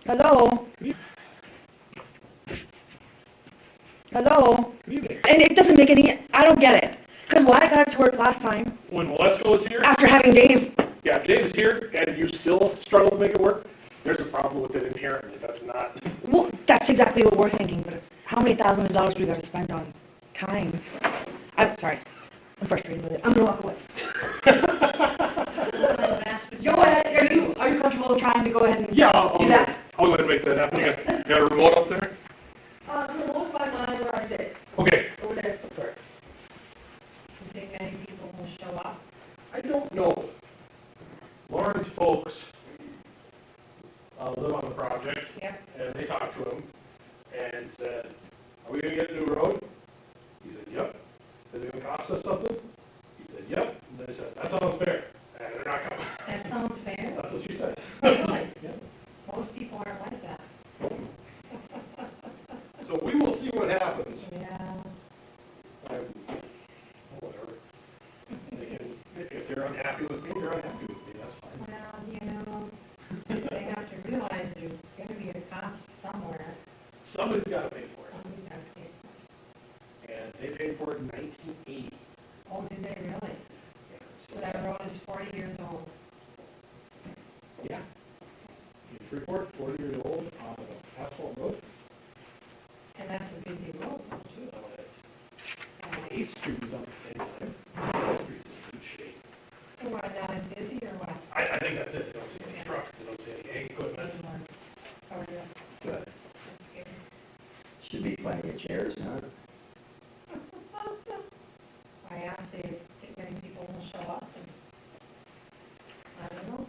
Hello? Hello? And it doesn't make any, I don't get it. Because why I got it to work last time, When Wesco was here, after having Dave, yeah, if Dave's here and you still struggle to make it work, there's a problem with it inherently. That's not, well, that's exactly what we're thinking, but it's how many thousands of dollars we gotta spend on time? I'm sorry. I'm frustrated with it. I'm gonna walk away. Go ahead. Are you comfortable trying to go ahead and yeah, I'll do that? I'll go ahead and make that happen. You got a remote up there? The remote's by mine where I sit. Okay. Over there. You think many people will show up? I don't know. Lauren's folks live on the project, Yep. and they talked to him and said, "Are we gonna get a new road?" He said, "Yep." "Is it gonna cost us something?" He said, "Yep." And they said, "That sounds fair." And they're not coming. That sounds fair. That's what she said. Really? Yeah. Most people aren't like that. So we will see what happens. Yeah. Whatever. They can, if they're unhappy with me, they're unhappy with me. That's fine. Well, they have to realize there's gonna be a cost somewhere. Somebody's got to pay for it. Somebody's got to pay for it. And they paid for it in 1980. Oh, did they really? So that road is 40 years old. Yeah. In Freeport, 40 years old, on an asphalt road. And that's a busy road, too. No, it is. 8th Street was on the same time. 12th Street's in good shape. So what, not as busy or what? I think that's it. They don't see any trucks. They don't see any ag equipment. Oh, yeah. Good. That's scary. Should be plenty of chairs, huh? I asked if many people will show up, and I don't know.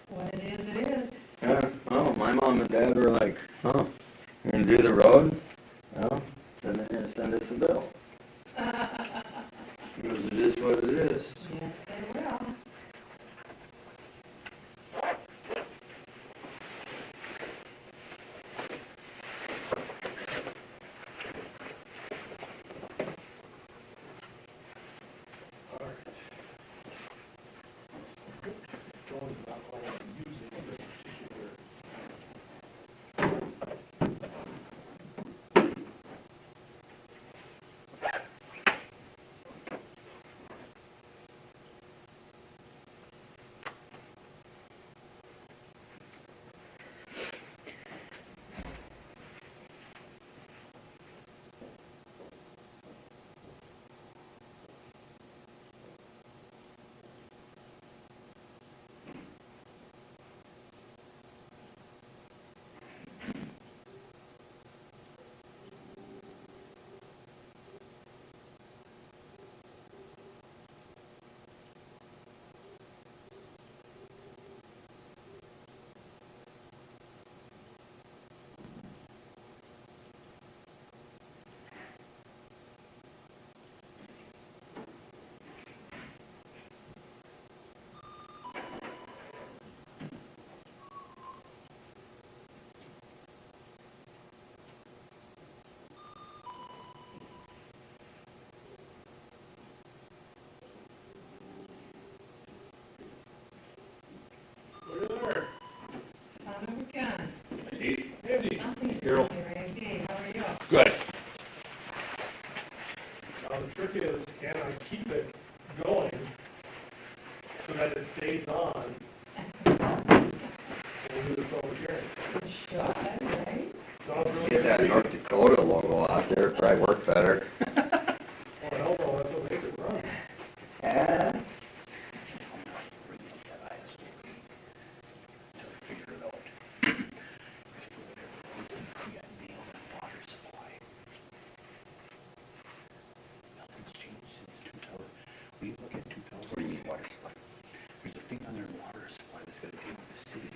What it is, it is. Yeah. Oh, my mom and dad were like, "Oh, you're gonna do the road? Well, then they're gonna send us a bill." Because it is what it is. Yes, they will. All right. Phone's not all I'm using in this particular. Look at there. Son of a gun. Hey, Andy. Something's Carol. really right. Hey, how are you? Good. Now the trick is, can I keep it going so that it stays on? And we do the public hearing. You should, right? Sounds really Get that good. North Dakota logo out there, probably work better. Well, hell no, that's what makes it run. Yeah. We look at 2000. What do you mean water supply? There's a thing on their water supply that's got to pay with the city.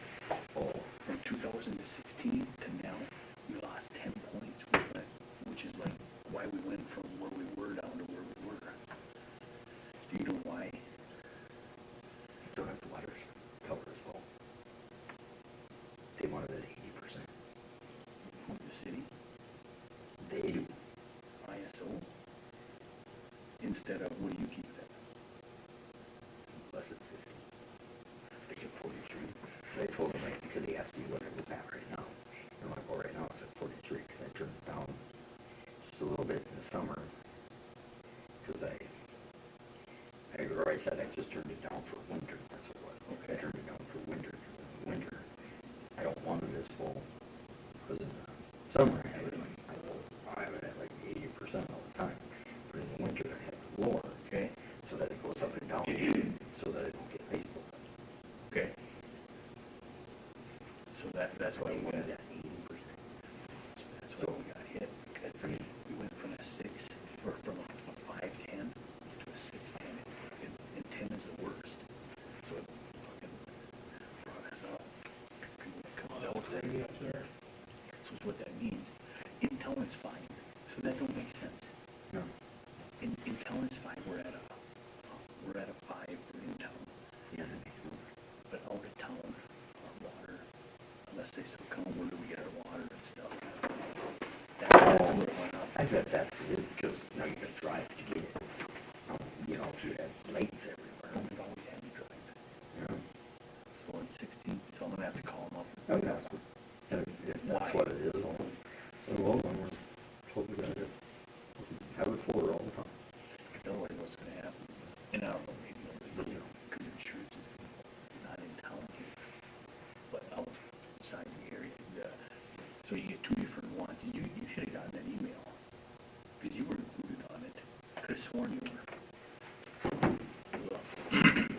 Oh, from 2016 to now, we lost 10 points, which is like why we went from where we were down to where we were. Do you know why? You don't have the water cover as well. They wanted it 80%. From the city? They do. ISO? Instead of, what do you keep it at? less than 50. I get 43. Cause I told him, right, because he asked me what it was at right now. And I'm like, well, right now it's at 43, cause I turned it down just a little bit in the summer. Cause I said I just turned it down for winter, that's what it was. Okay. I turned it down for winter, cause in the winter, I don't want it this full. Cause in the summer, I have it at like 80% all the time. But in the winter, I have it lower. Okay. So that it goes up and down, so that I don't get ice buildup. Okay. So that's why we wanted got, that 80%. so that's why we got hit. That's, we went from a 6, or from a 510 to a 610, and 10 is the worst. So it fucking brought us up. People that comes out there. So what that means, in town it's fine. So that don't make sense. No. In town it's fine. We're at a 5 for in town. Yeah, that makes no sense. But out of town, our water, unless they still come, where do we get our water and stuff? That's where it went up. I bet that's it, because now you gotta drive to get it. You know, if you have lakes everywhere. We've always had to drive. Yeah. So it's 16, so I'm gonna have to call them up. Oh, that's what, if that's Why? what it is, well, then we're told we gotta have it for all the time. Because otherwise what's gonna happen, and I don't know, maybe nobody, because insurance is not in town here, but outside the area. So you get 2 different ones. You should have gotten that email, because you were included on it. Could have sworn you were.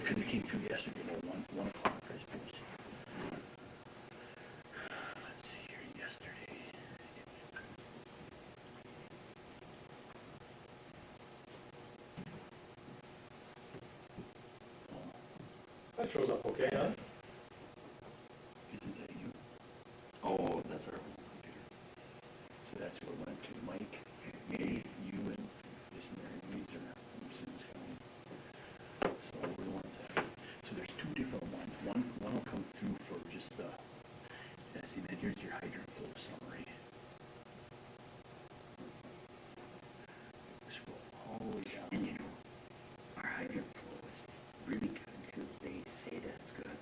Because it came through yesterday about 1 o'clock, I suppose. Let's see here, yesterday. That shows up okay, huh? Isn't that you? Oh, that's our home computer. So that's where it went to Mike, me, you, and this Mary Louise are from Sims County. So we're the ones that, so there's 2 different ones. One will come through for just the, yeah, see, then here's your hydrant flow summary. Scroll all the way down. And you know, our hydrant flow is really good because they say that it's good.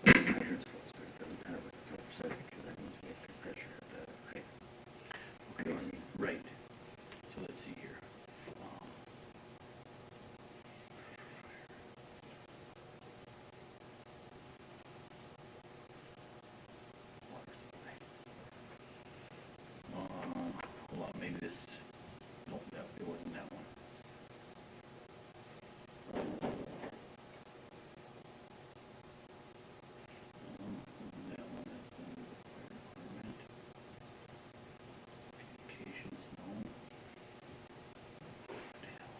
But the hydrant flow is good, it doesn't matter what the filter said, because that means we have good pressure at the hydrant. Okay, right. So let's see here. Water supply. Hold on, maybe this, no, it wasn't that one. That one is under the fire department. Communications, no. Damn.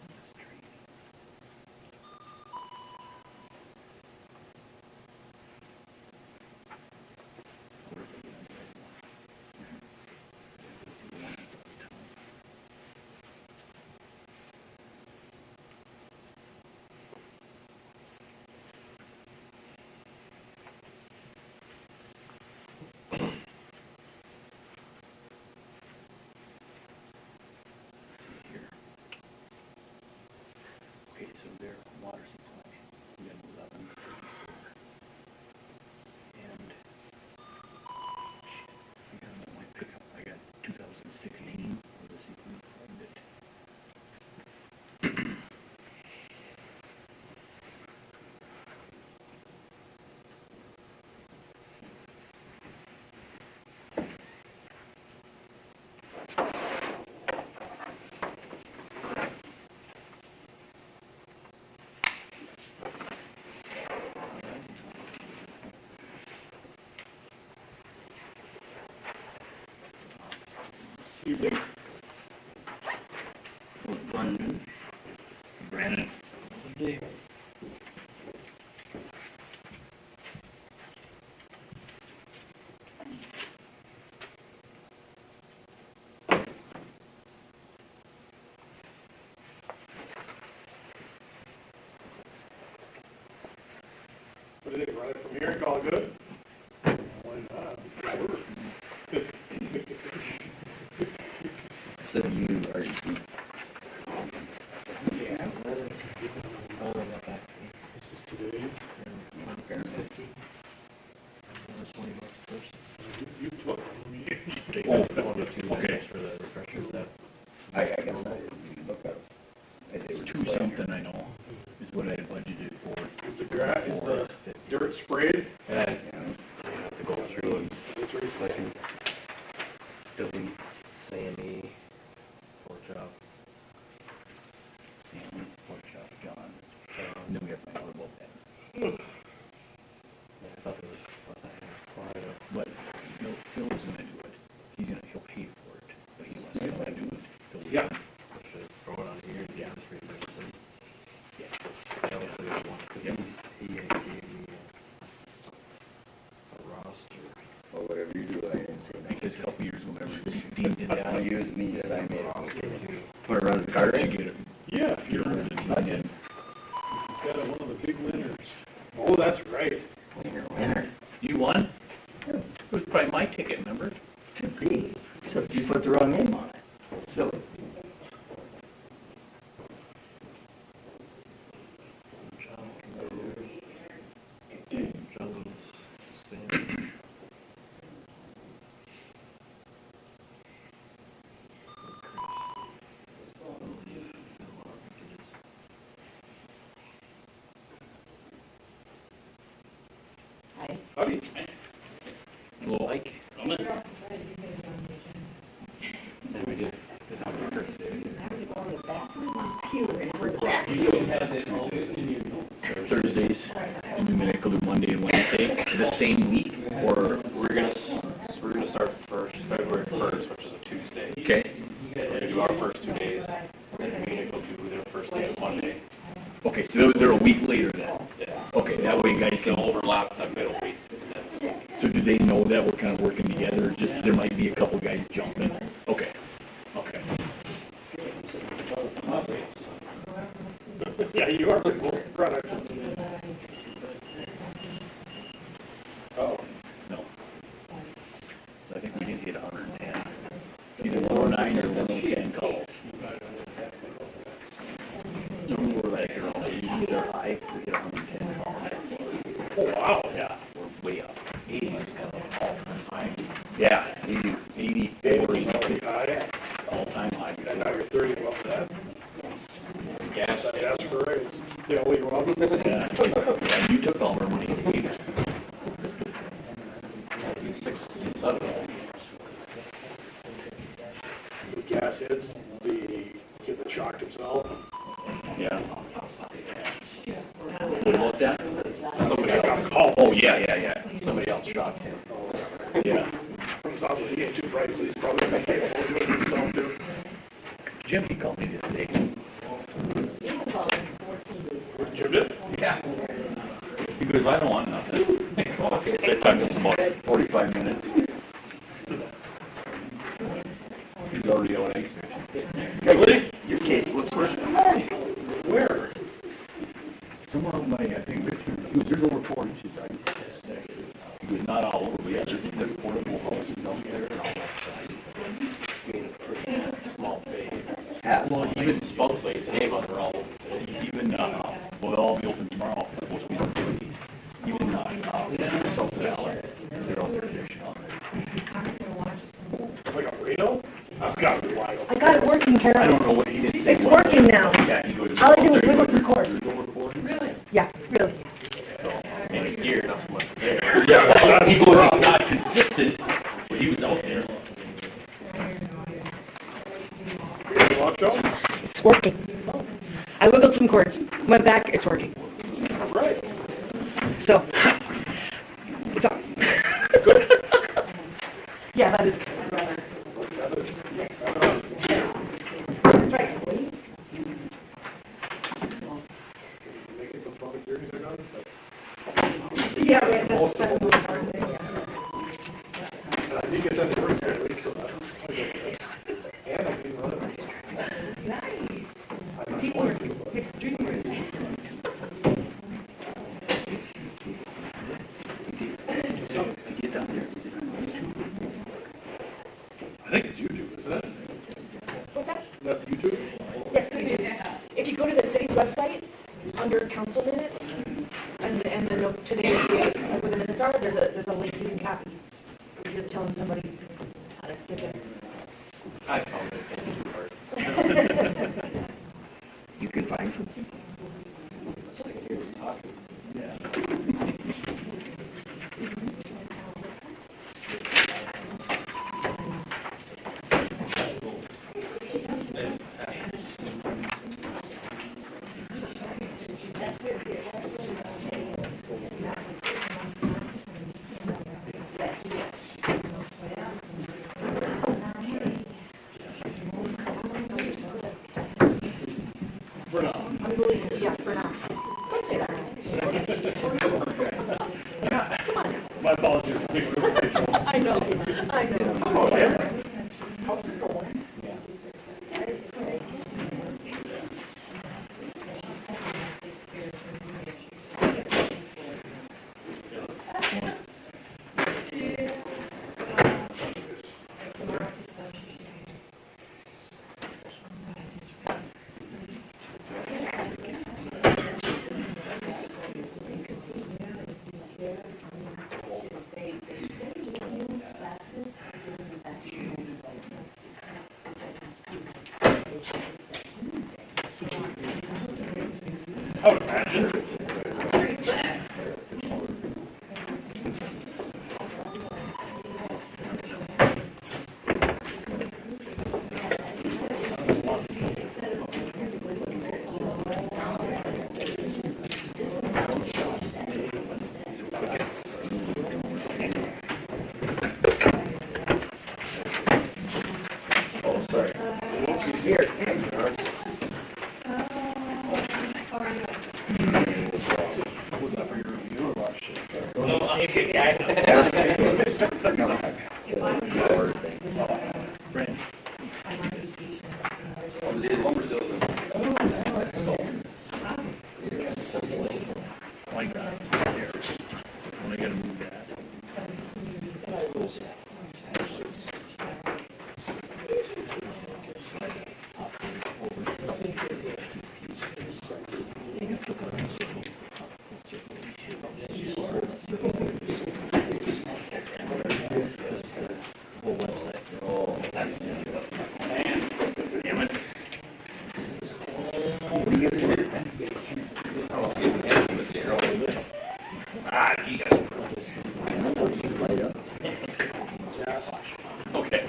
That's training. I wonder if I get on the right one. Go for the one that's out of town. Let's see here. Okay, so their water supply, we got 1134. And, shit, I got them on my pickup, I got 2016, let's see if we can find it. You do? Brandon. Brandon. What do you think, run it from here, call it good? Why not? Sure. So you are, This is today's. You took from me. Okay. I guess I didn't look up. It's two something, I know, is what I had budgeted for. Is the grass, is the dirt sprayed? And I have to go through and It's raised so I can delete Sammy, pork chop, Sam, pork chop, John, and then we have to find out about that. yeah, I thought it was fine. But Phil is gonna do it. He'll pay for it, but he wants to know how to do it. Phil, Yeah. Should throw it on here, yeah, just replace it. Yeah. That was the other one, because he gave me a roster. Well, whatever you do, I didn't say that. Because a couple years ago, whenever Dean did that, Don't use me that I made Roster it. too. Put it around the car, you right? get it. Yeah, if You're you're, again. got one of the big winners. Oh, that's right. Winner. You won? It was probably my ticket, remember? Could be, except you put the wrong name on it. Silly. John's Sammy. Hi. Howdy. Well, like, And we did. Thursdays, and we may go do Monday and Wednesday, the same week, or, We're gonna start first, February 1st, which is a Tuesday. okay, We're gonna do our first 2 days, and then Munich will do their first day on Monday. okay, so they're a week later then. Yeah. Okay, that way you guys It's gonna can, overlap that middle week. so do they know that we're kind of working together, just, there might be a couple guys jumping? Okay, okay. Yeah, you are the most product. Oh, No. So I think we did hit 110. It's either 109 or 110 calls. No, we're like around 80, they're high, we hit 110 calls. oh, wow. Yeah, we're way up. 80 is kind of an all-time high. Yeah, 80, 84 is Pretty high. all-time high. And now you're 30 above that. Gas, I asked for a raise. Yeah, well, you're welcome. yeah. Yeah, you took all our money, Dave. 6, 7. The gas hits, the kid that shocked himself. Yeah. What about that? Somebody else, Oh, yeah. somebody else shocked him. Yeah. Sounds like he ain't too bright, so he's probably gonna be able to do it himself too. Jim, he called me the other day. Jim did? Yeah. He goes, I don't want nothing. Okay, so I talked to him about 45 minutes. He's already out ice fishing. Really? Your case looks worse than mine. Where? Somewhere over by, I think, Richmond, he goes, there's over 4 inches of ice. He goes, not all over, but yeah, there's portable houses out there and all that stuff. Made a pretty small bay. Well, even spout lakes, hey, but they're all, even, well, they'll all be open tomorrow, supposed to be open. Even, South Valley, they're all there fishing on it. Like a Reno? That's gotta be wide I open. got it working, I Carol. don't know what he did say. It's working now. Yeah, he goes. All I do is wiggle some cords. Over 4. Really? Yeah, really. And a year, not so much. Yeah, well, he goes, it's not consistent, but he was out there. You watch out? It's working. I wiggled some cords, went back, it's working. Right. So, it's on. Yeah, that is. Make it the public hearings are done? Yeah, right, that's the most important thing. And I did get that to work that week, so that's. And I can run it. Teamwork, it's dreamwork. That's YouTube? Yes, if you go to the city's website, under council minutes, and the note today, where the minutes are, there's a link you can copy. You're telling somebody how to get there. I found it too hard. You can find something. I'm believing, yeah, for now. Don't say that. Come on. My apologies. I know. Oh, yeah. I would imagine. Oh, sorry. Was that for your review or what? Brent. Like that. There. Only gotta move that. Whole website. Damn it. Ah, you guys. Okay.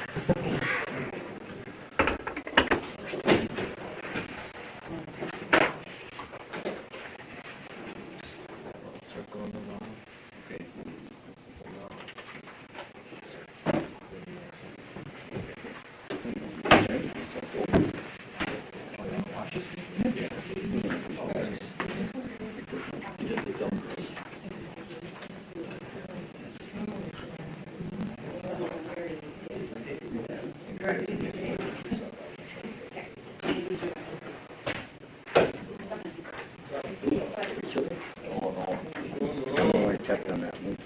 I checked on that link.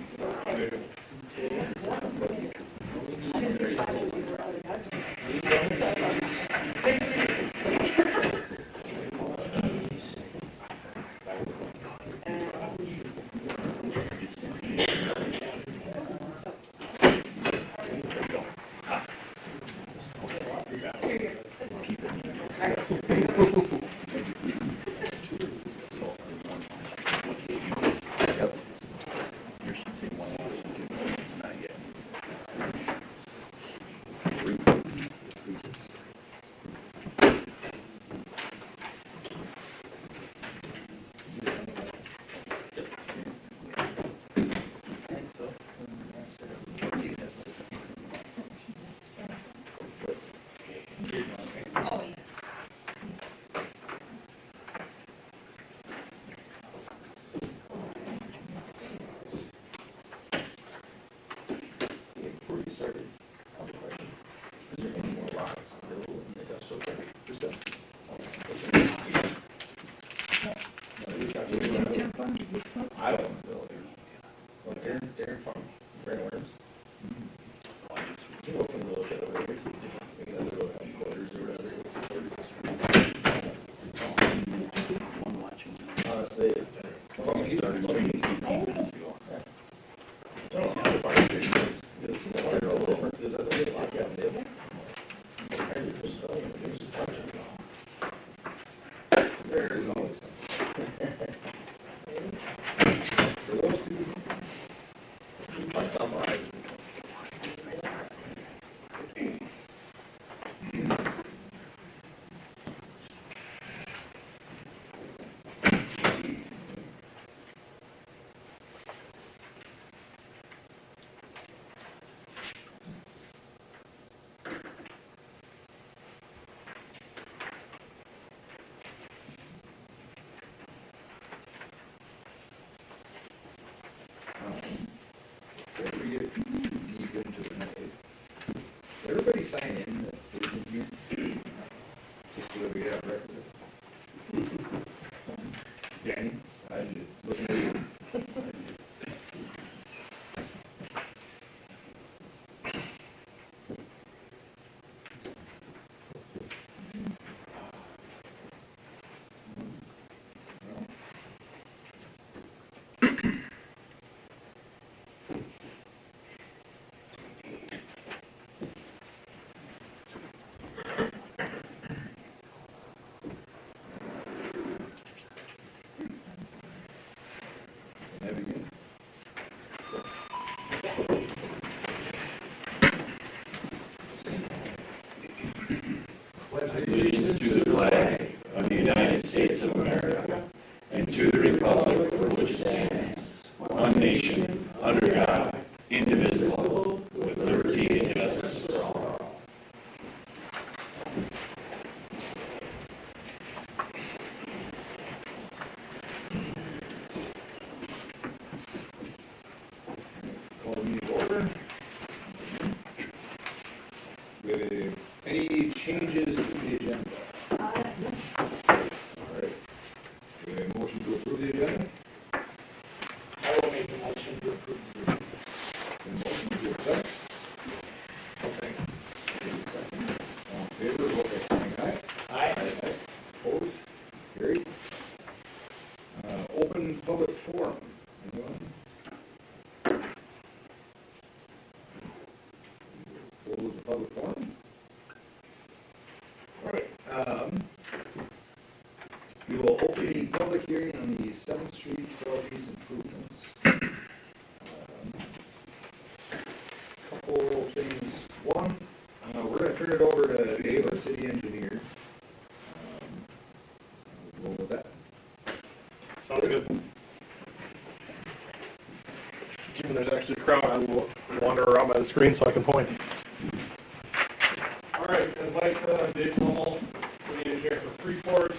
It said something about YouTube. Yep. You should say one Washington, not yet. Three pieces. Oh, yeah. Before you started, I have a question. Is there any more lots available in the industrial park? Just a. I don't want to build there. Well, Darren Farm, Brand Worms. You can open a little shed over there. Maybe another little headquarters or whatever. Everybody sign in that was in here, just so that we have record of it. Danny? I did. Looking at you. Have you? Allegiance to the flag of the United States of America and to the republic for which it stands, one nation, under God, indivisible, with liberty and justice for all. Call the meeting to order. We have any changes to the agenda? All right. Do we have a motion to approve the agenda? I will make a motion to approve the agenda. A motion to accept? Okay. All in favor, vote by saying aye. Aye. Opposed? Carried. Open public forum. Anyone? Close the public forum. All right, we will open the public hearing on the 7th Street Southeast improvements. Couple things. One, we're gonna turn it over to Dave, our city engineer. We'll go with that. Sounds good. Given there's actually a crowd, I will wander around by the screen so I can point. All right, as Mike Dave Lommel, the engineer for Freeport.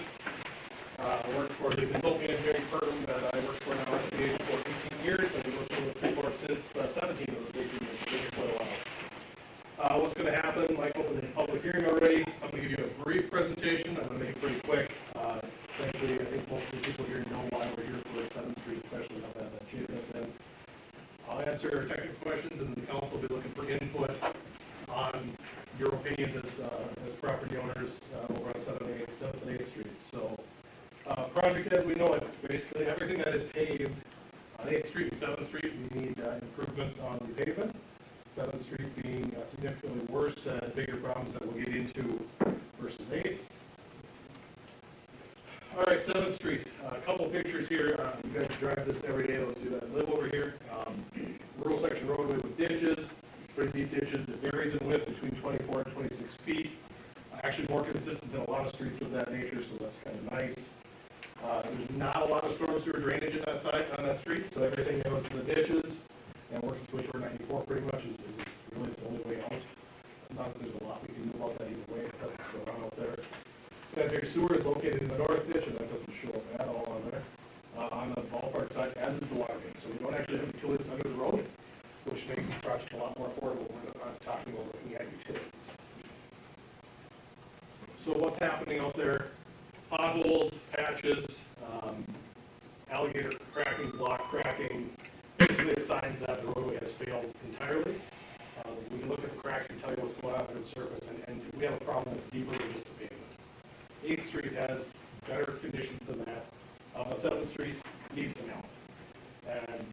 I work for the consulting engineering firm that I worked for now at CH for 18 years, and I've been working with Freeport since 17 of those 18 years, so it's quite a while. What's going to happen, Mike opened the public hearing already. I'm going to give you a brief presentation. I'm going to make it pretty quick. Essentially, I think most of the people here know why we're here for 7th Street, especially how that shape that's in. I'll answer technical questions, and the council will be looking for input on your opinions as property owners over on 7th and 8th Street. So, project as we know it, basically everything that is paved on 8th Street and 7th Street, we need improvements on the pavement. 7th Street being significantly worse, bigger problems that we'll get into versus 8th. All right, 7th Street, a couple pictures here. You guys drive this every day, those of you that live over here. Rural section roadway with ditches, pretty deep ditches. It varies in width between 24 and 26 feet. Actually more consistent than a lot of streets of that nature, so that's kind of nice. There's not a lot of storm sewer drainage in that side, on that street, so everything goes to the ditches and works its way toward 94 pretty much is really its only way out. Not that there's a lot we can do about that either way, it doesn't go on out there. Sanitary sewer is located in the north ditch, and that doesn't show up at all on there. On the ballpark side, as is the water main, so we don't actually have utilities under the road, which makes this project a lot more affordable. We're not talking about looking at utilities. So what's happening out there? Potholes, patches, alligator cracking, block cracking, basically it signs that the roadway has failed entirely. We can look at the cracks and tell you what's going on under the surface, and we have a problem that's deeper than just the pavement. 8th Street has better conditions than that, but 7th Street needs some help. And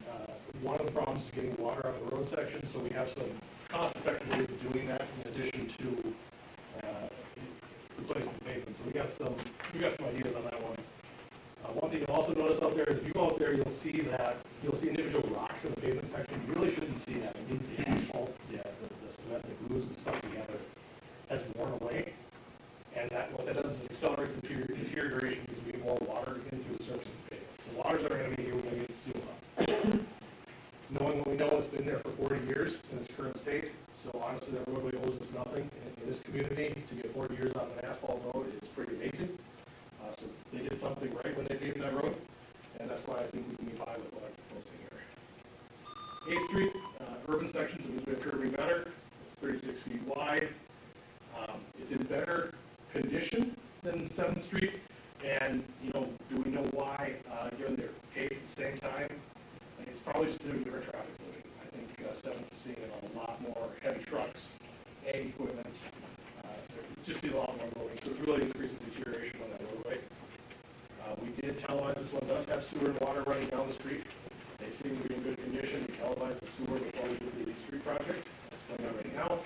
one of the problems is getting water out of the road section, so we have some cost-effective ways of doing that in addition to replacing the pavement. So we got some ideas on that one. One thing you'll also notice out there is if you go out there, you'll see individual rocks in the pavement section. You really shouldn't see that. It means the asphalt, the cement that glues the stuff together has worn away. And what that does is it accelerates the deterioration because we get more water into the surface of the pavement. So waters are going to be here, we're going to get it sealed up. Knowing what we know, it's been there for 40 years in its current state. So honestly, that roadway owes us nothing. In this community, to get 40 years on an asphalt road is pretty amazing. So they did something right when they paved that road, and that's why I think we can get by with what I'm proposing here. 8th Street, urban sections, it means we have curbing better. It's 36 6 feet wide. It's in better condition than 7th Street, and, you know, do we know why, given they're paved at the same time? I think it's probably just due to different traffic moving. I think 7th is seeing a lot more heavy trucks, ag equipment, it's just a lot more loading, so it's really increasing deterioration on that roadway. We did televise this one, does have sewer and water running down the street. They seem to be in good condition. We televised the sewer before we did the East Street project. It's coming out right now.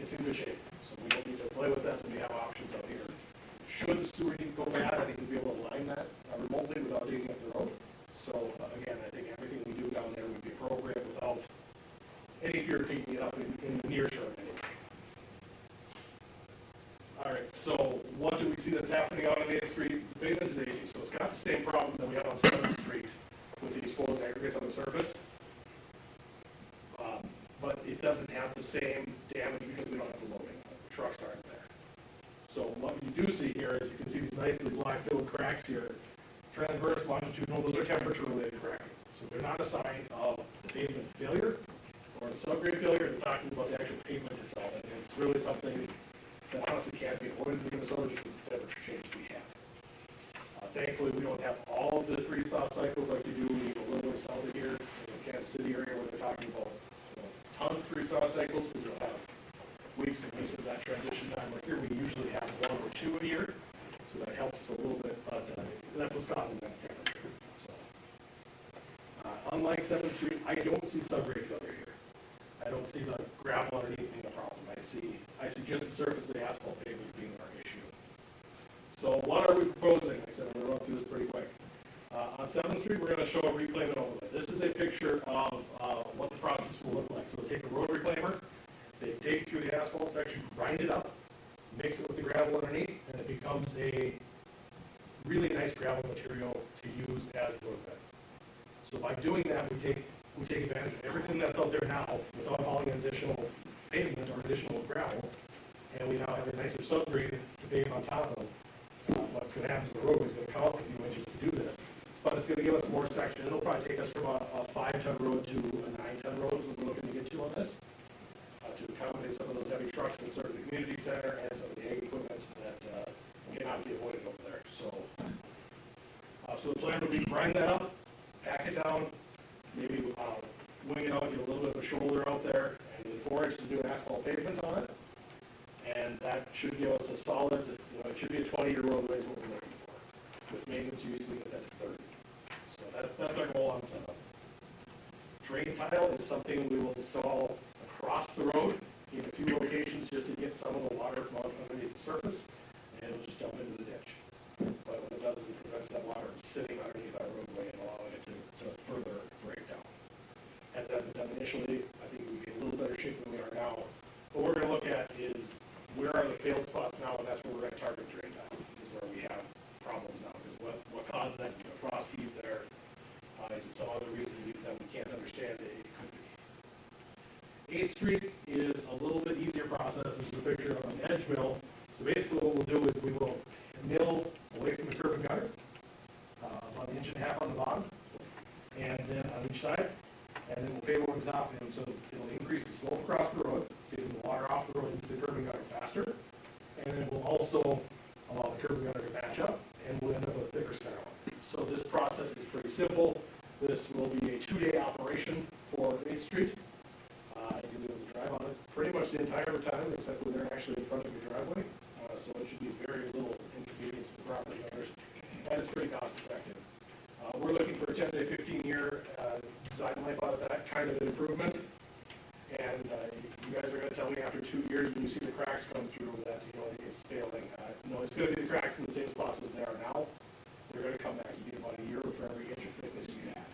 It's in good shape, so we don't need to play with that, so we have options out here. Should the sewer need to go bad, I think we'll be able to line that remotely without digging up the road. So again, I think everything we do down there would be appropriate without any fear of taking it up in the near term anyway. All right, so what do we see that's happening out on 8th Street? The pavement is aging, so it's got the same problem that we have on 7th Street with the exposed aggregates on the surface. But it doesn't have the same damage because we don't have the loading. The trucks aren't there. So what you do see here is you can see these nicely black-filled cracks here. Transverse, longitudinal, those are temperature-related cracking. So they're not a sign of the pavement failure or the subgrade failure. They're talking about the actual pavement itself. And it's really something that honestly can't be avoided in Minnesota just with the temperature change we have. Thankfully, we don't have all of the freeze-thaw cycles like you do when you go a little bit south of here in the Kansas City area where they're talking about tons of freeze-thaw cycles, because you'll have weeks and weeks of that transition time. Like here, we usually have 1 or 2 a year, so that helps us a little bit, but that's what's causing that temperature. So, unlike 7th Street, I don't see subgrade failure here. I don't see the gravel underneath being a problem. I see just the surface of the asphalt pavement being our issue. So what are we proposing? Like I said, I'm going to run through this pretty quick. On 7th Street, we're going to show a reclaim and overlay. This is a picture of what the process will look like. So they take a road reclaimer, they dig through the asphalt section, grind it up, mix it with the gravel underneath, and it becomes a really nice gravel material to use as roadbed. So by doing that, we take advantage of everything that's out there now without hauling additional pavement or additional gravel, and we now have a nicer subgrade to pave on top of. What's going to happen is the roadway is going to come up a few inches to do this, but it's going to give us more section. It'll probably take us from a 5-ton road to a 9-ton road, is what we're looking to get to on this, to accommodate some of those heavy trucks that serve the community center and some of the ag equipment that cannot be avoided over there. So the plan would be to grind that up, pack it down, maybe wing it out, get a little bit of a shoulder out there, and then 4 inches to do an asphalt pavement on it. And that should give us a solid, it should be a 20-year roadway is what we're looking for. With maintenance, you usually get that to 30. So that's our goal on setup. Drain tile is something we will install across the road in a few locations just to get some of the water from underneath the surface, and it'll just jump into the ditch. But what it does is it prevents that water from sitting underneath our roadway and allowing it to further break down. Had that been done initially, I think we'd be in a little better shape than we are now. What we're going to look at is where are the failed spots now, and that's where we're going to target drain tile, is where we have problems now. Because what caused that is the frost heave there. Is it some other reason that we can't understand? It could be. 8th Street is a little bit easier process. This is a picture of an edge mill. So basically what we'll do is we will mill away from the curb and gutter, about 1.5 inches on the bottom, and then on each side, and then we'll pave over the top, and so it'll increase the slope across the road, getting the water off the road into the curb and gutter faster, and then we'll also allow the curb and gutter to match up, and we'll end up with a thicker center line. So this process is pretty simple. This will be a 2-day operation for 8th Street. You'll be able to drive on it pretty much the entire time, except when they're actually in front of your driveway. So it should be very little inconvenience to the property owners, and it's pretty cost effective. We're looking for a 10 to 15-year design life out of that kind of improvement. And you guys are going to tell me after 2 years when you see the cracks come through that it's failing. It's going to be the cracks in the same spots as they are now. They're going to come back. You get about a year for every inch of thickness you add.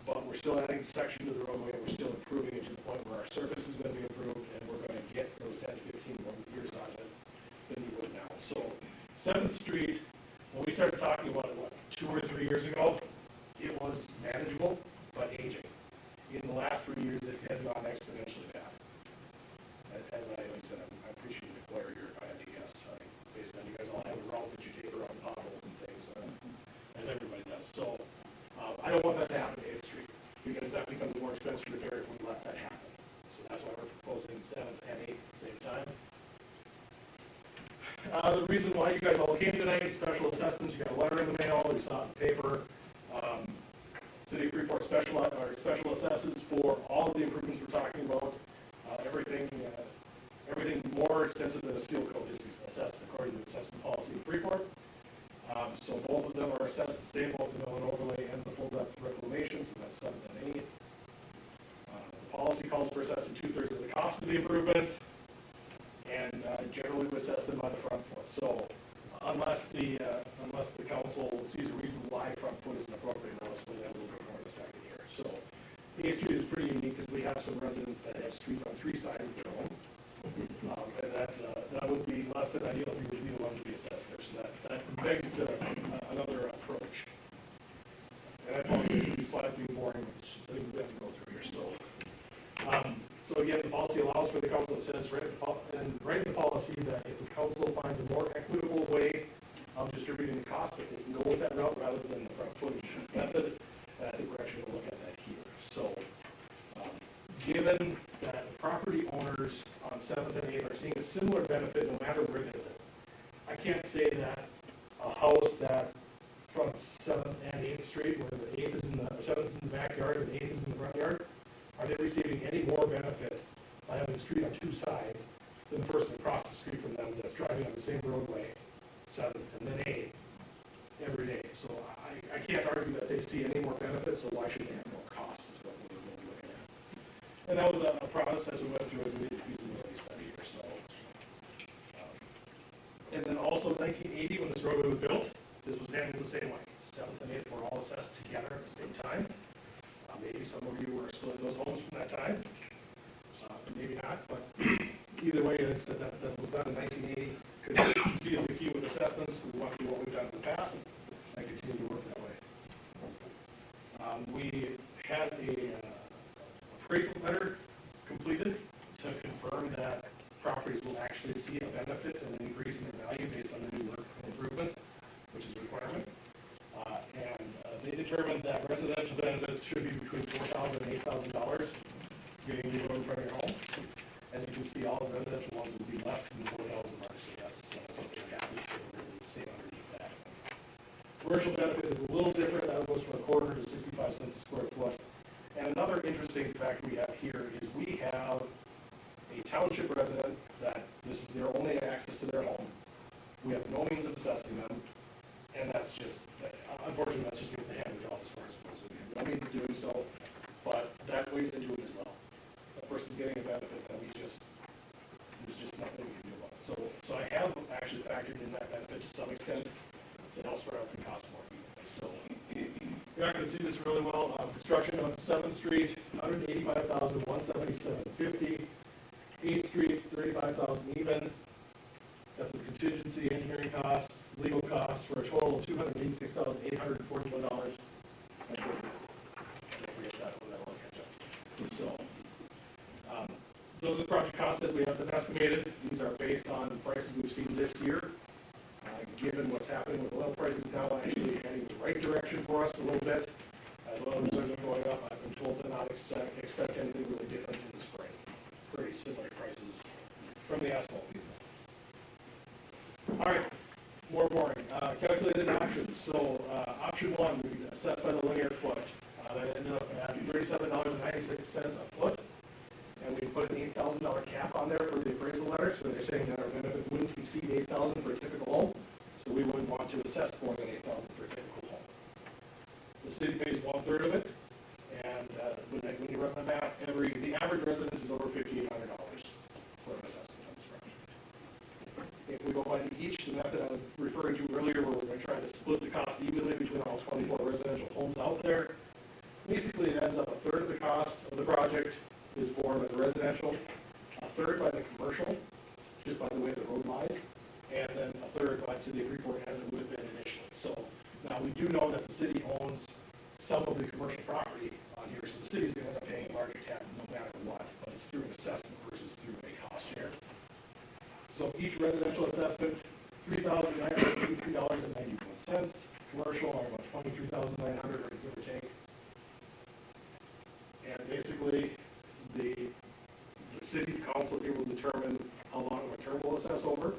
But we're still adding section to the roadway, and we're still improving it to the point where our surface is going to be improved, and we're going to get those 10 to 15 more years out of it than you would now. So 7th Street, when we started talking about it, 2 or 3 years ago, it was manageable, but aging. In the last 3 years, it has gone exponentially bad. As I said, I appreciate the clarity here, if I had to guess. Based on you guys all have a route that you take around potholes and things, as everybody does. So I don't want that to happen to 8th Street, because that becomes more expensive to repair if we let that happen. So that's why we're proposing 7th and the reason why you guys all came tonight, special assessments, you got a letter in the mail, you saw it in the paper. City of Freeport special assesses for all of the improvements we're talking about. Everything more extensive than a steel coat is assessed according to the assessment policy of Freeport. So both of them are assessed the same, both the mill and overlay and the full depth reclamation, so that's 7th and 8th. The policy calls for assessing 2/3 of the cost of the improvements, and generally we assess them on the front foot. So unless the council sees a reason why front foot is an appropriate, I'll explain that a little bit more in a second here. So 8th Street is pretty unique because we have some residents that have streets on 3 sides of their home. And that would be less than ideal if you would be the one to be assessed there. So that begs another approach. And I probably should be slightly boring, which I think we have to go through here. So again, the policy allows for the council, it says right in the policy that if the council finds a more equitable way of distributing the costs, that they can go with that route rather than the front footage method. And I think we're actually going to look at that here. So given that the property owners on 7th and 8th are seeing a similar benefit no matter where they live, I can't say that a house that fronts 7th and 8th Street, where the 8th is in the 7th is in the backyard and the 8th is in the front yard, are they receiving any more benefit by having the street on 2 sides than the person across the street from them that's driving on the same roadway, 7th and then 8th, every day? So I can't argue that they see any more benefit, so why should they have more costs, is what we're going to be looking at. And that was a process as we went through as we did the feasibility study here. So, and then also 1980, when this roadway was built, this was handled the same way. 7th and 8th were all assessed together at the same time. Maybe some of you were still in those homes from that time, maybe not, but either way, that was done in 1980. Consistency is the key with assessments. We want to do what we've done in the past and continue to work that way. We had a appraisal letter completed to confirm that properties will actually see a benefit and an increase in their value based on the new work and improvement, which is a requirement. They determined that residential benefits should be between $4,000 and $8,000 getting the road in front of your home. As you can see, all the residential ones will be less than $4,000, so that's something that happens to really stay underneath that. Commercial benefit is a little different. That goes from $0.25 to 65 cents a square foot. And another interesting fact we have here is we have a township resident that this is their only access to their home. We have no means of assessing them, and that's just, unfortunately, that's just what they have in the office for us. We have no means of doing so, but that ways to do it as well. That person's getting a benefit that there's just nothing we can do about it. So I have actually factored in that benefit to some extent to help spread out the cost more evenly. So you're not going to see this really well. Construction of 7th Street, $185,177.50. 8th Street, $35,000 even. That's a contingency, engineering costs, legal costs, for a total of $286,841. So, those are the project costs as we have them estimated. These are based on prices we've seen this year. Given what's happening with oil prices now actually heading the right direction for us a little bit, as oil reserves are going up, I've been told to not expect anything really different in the spring. Pretty similar prices from the asphalt people. All right, more boring. Calculated options. So option 1, we assessed by the linear foot. That ended up at $37.96 a foot. And we put an $8,000 cap on there for the appraisal letter. So they're saying that our benefit wouldn't exceed $8,000 for a typical home. So we wouldn't want to assess more than $8,000 for a typical home. The city pays 1/3 of it. And when you run the math, the average residence is over $5,800 for an assessment on this project. If we go by each, the method I was referring to earlier, where we're going to try to split the cost evenly between all 24 residential homes out there, basically it ends up 1/3 of the cost of the project is borne by the residential, 1/3 by the commercial, just by the way the road lies, and then 1/3 by the city of Freeport as it would have been initially. So now we do know that the city owns some of the commercial property on here, so the city's going to end up paying a larger tab no matter what, but it's through an assessment versus through a cost share. So each residential assessment, $3,983.91. Commercial are about $23,900, or give or take. And basically, the city council here will determine how long of a term we'll assess over,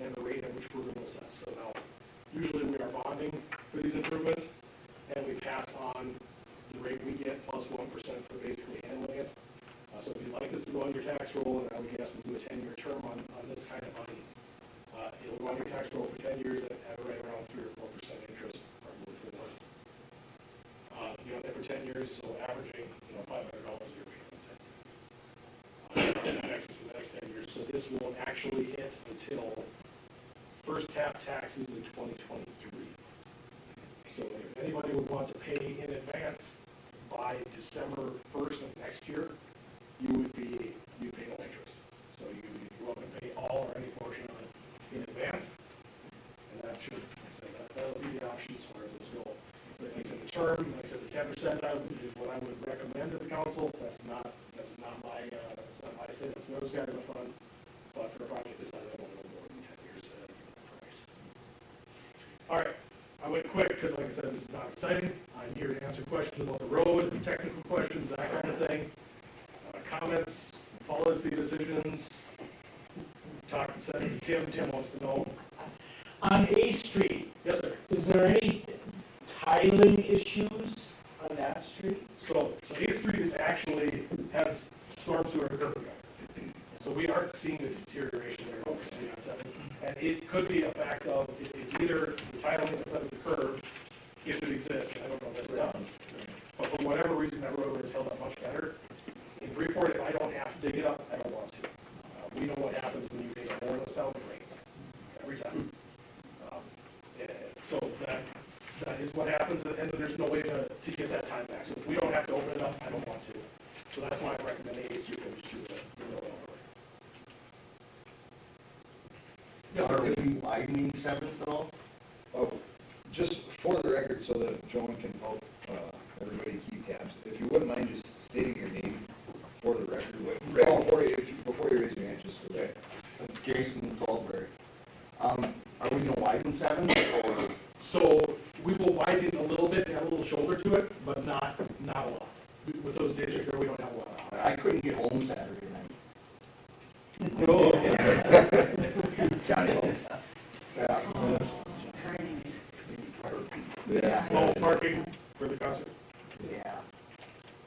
and the rate usually we are bonding for these improvements, and we pass on the rate we get plus 1% for basically handling it. So if you'd like this to go on your tax roll, and I would guess we'll do a 10-year term on this kind of money, it'll go on your tax roll for 10 years at right around 3 or 4% interest, probably for the you know, for 10 years, so averaging, you know, $500 a year payment. For the next 10 years. So this won't actually hit until first half taxes in 2023. So if anybody would want to pay in advance by December 1st of next year, you'd pay no interest. So you're welcome to pay all or any portion of it in advance. And that should, that'll be the option as far as those go. But like I said, the term, like I said, the 10% is what I would recommend to the council. That's not my say, that's those guys up front. But for a project this size, I don't know more than 10 years to give that price. All right, I went quick because, like I said, this is not exciting. I'm here to answer questions about the road, technical questions, that kind of thing. Comments, policy decisions. Talk to Senator Tim. Tim wants to know. On A Street, Yes, sir. is there any tiling issues on that street? So 8th Street is actually has storm sewer and curb cut. So we aren't seeing the deterioration there over 7. And it could be a fact of, it's either the tiling that's under the curb, if it exists, I don't know if it does. But for whatever reason, that road has held up much better. In Freeport, if I don't have to dig it up, I don't want to. We know what happens when you dig a more less down, it rains. Every time. So that is what happens, and there's no way to get that time back. So if we don't have to open it up, I don't want to. So that's why I recommend A Street finish to the middle of Are we widening 7th at all? Oh, just for the record, so that Joan can help everybody keep tabs, if you wouldn't mind just stating your name for the record, before you raise your hand, just so that. It's Jason Goldberg. Are we gonna widen 7th or? So we will widen a little bit, have a little shoulder to it, but not a lot. With those ditches there, we don't have a lot. I couldn't get home Saturday night. Johnny is. Yeah. Oh, parking for the concert? Yeah.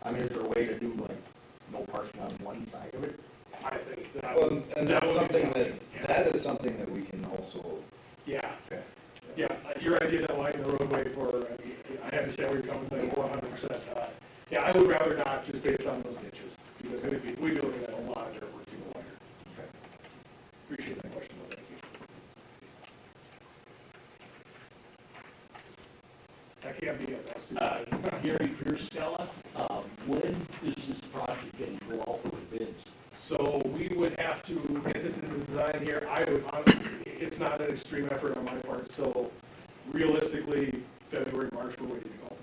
I mean, is there a way to do like no parking on one side of it? I think that. Well, and that's would be something the option, yeah. that is something that we can also, Yeah. okay. Yeah, your idea that lining the roadway for, I understand where you're coming from, 100%. Yeah, I would rather not, just based on those ditches, because we'd be looking at a lot of dirt work to go wider. Okay. Appreciate that question, though, thank you. That can't be it, that's too bad. Gary Piercella, when is this project going to go out for bids? So we would have to get this in design here. I would, honestly, it's not an extreme effort on my part, so realistically, February, March, we're ready to go.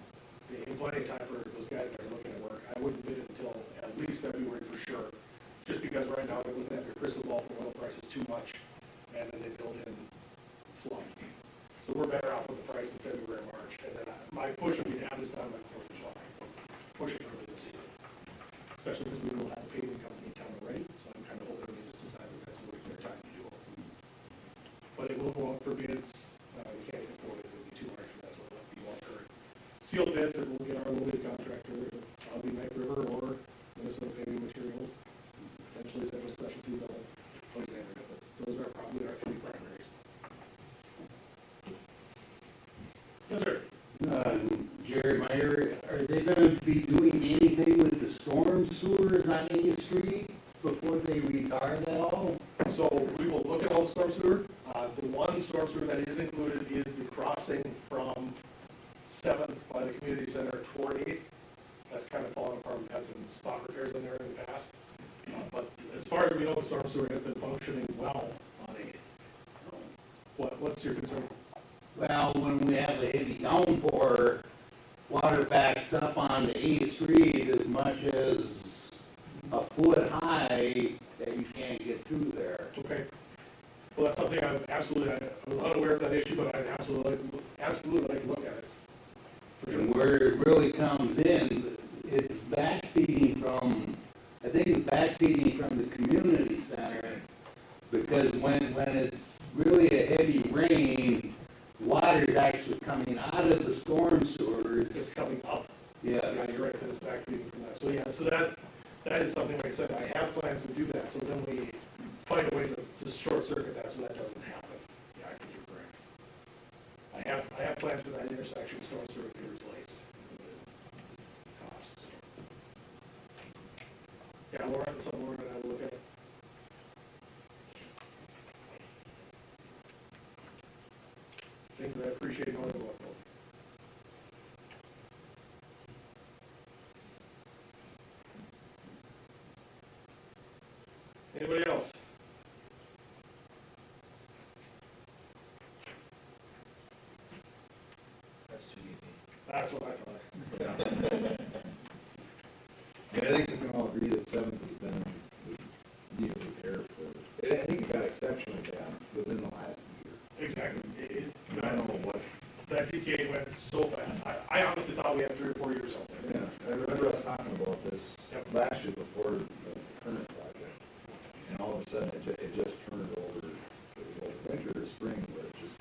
In plenty of time for those guys that are looking at work. I wouldn't bid it until at least February for sure, just because right now they're looking at their crystal ball for oil prices too much, and then they build in fluff. So we're better off with the price in February, March, and then my push would be to have this done by 4th of July. Push it for the season, especially because we don't have a paving company in town already, so I'm trying to hope they just decide that that's what they're trying to do. But it will go out for bids, we can't afford it, it'll be too large for that, so it'll have to be all current. Sealed bids, and we'll get our local contractor, I'll be Knife River or Minnesota Paving Materials, potentially Central Specialties, Alexander, but those are probably our 3 primaries. Yes, sir. Jerry Meyer, are they going to be doing anything with the storm sewers on A Street before they retire that all? So we will look at all storm sewer. The one storm sewer that is included is the crossing from 7th by the community center toward 8th. That's kind of fallen apart. We've had some spot repairs in there in the past. But as far as we know, the storm sewer has been functioning well on 8th. What's your concern? Well, when we have a heavy downpour, water backs up on the A Street as much as a foot high that you can't get through there. Okay. Well, that's something I'm unaware of that issue, but I'd absolutely like to look at it. And where it really comes in, it's backfeeding from, I think it's backfeeding from the community center, because when it's really a heavy rain, water water is actually coming out of the storm sewers. It's coming up. Yeah, Yeah, you're right, it's back feeding from that. So, yeah, so that is something, like I said, I have plans to do that, so then we find a way to short circuit that so that doesn't happen. Yeah, I think you're correct. I have plans for that intersection, storm sewer to be replaced. Costs. Yeah, Laura, that's something we're gonna have to look at. Things I appreciate knowing about, though. Anybody else? That's too easy. That's what I thought. I think we can all agree that Seventh has been, we need to repair for, I think it got exceptionally bad within the last year. Exactly. And I don't know what, That PK went so fast. I honestly thought we had 3 or 4 years out there. yeah, I remember us talking about this Yep. last year before the current project. And all of a sudden, it just turned over, winter or spring, where it just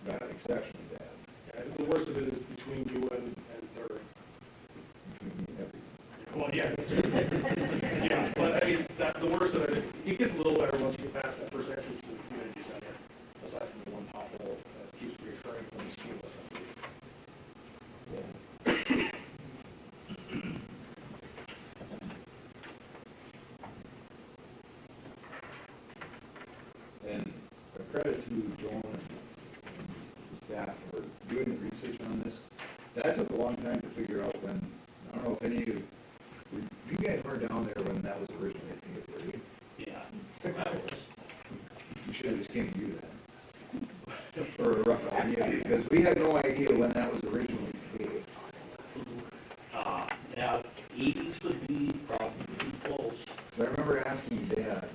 got exceptionally bad. Yeah, the worst of it is between you and Third. Well, yeah. Yeah, but I mean, the worst of it gets a little better once you get past that first entrance to the community center. Aside from the one pothole that keeps reoccurring when you school us. And a credit to Joan and the staff for doing the research on this. That took a long time to figure out when, I don't know if any of you guys were down there when that was originally paid, were you? yeah. You should have just came to you then. For a rough idea, because we had no idea when that was originally paid. Now, 80s would be probably close. So I remember asking Dad,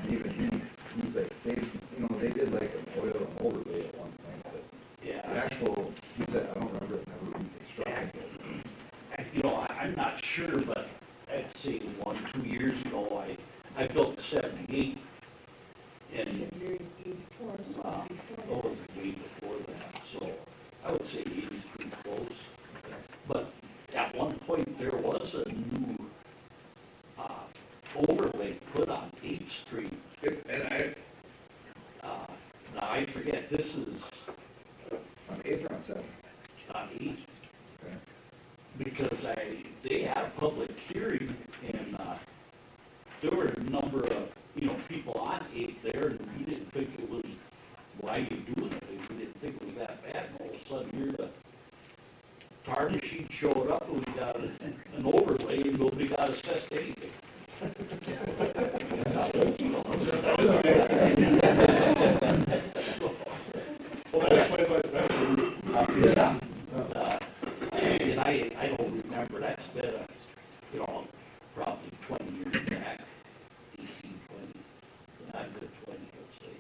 and even he's like, they did like an oil and overlay at one point, but the Yeah. actual, he said, I don't remember it ever being constructed. I'm not sure, but I'd say 1-2 years ago, I built 78. And, oh, way before that, so I would say 80 is pretty close. But at one point, there was a new, overlay put on 8th Street. And Now, I forget, this is on 8th or on 7th? on 8th, Okay. because they had a public hearing, and, there were a number of, people on 8th there, and we didn't think it was, why you doing it? We didn't think it was that bad, and all of a sudden, here the target sheet showed up, and we got an overlay, and nobody got assessed anything. Well, that explains why it's better. Yeah. And I don't remember, that's been, probably 20 years back, 18, 20, not a good 20, let's say.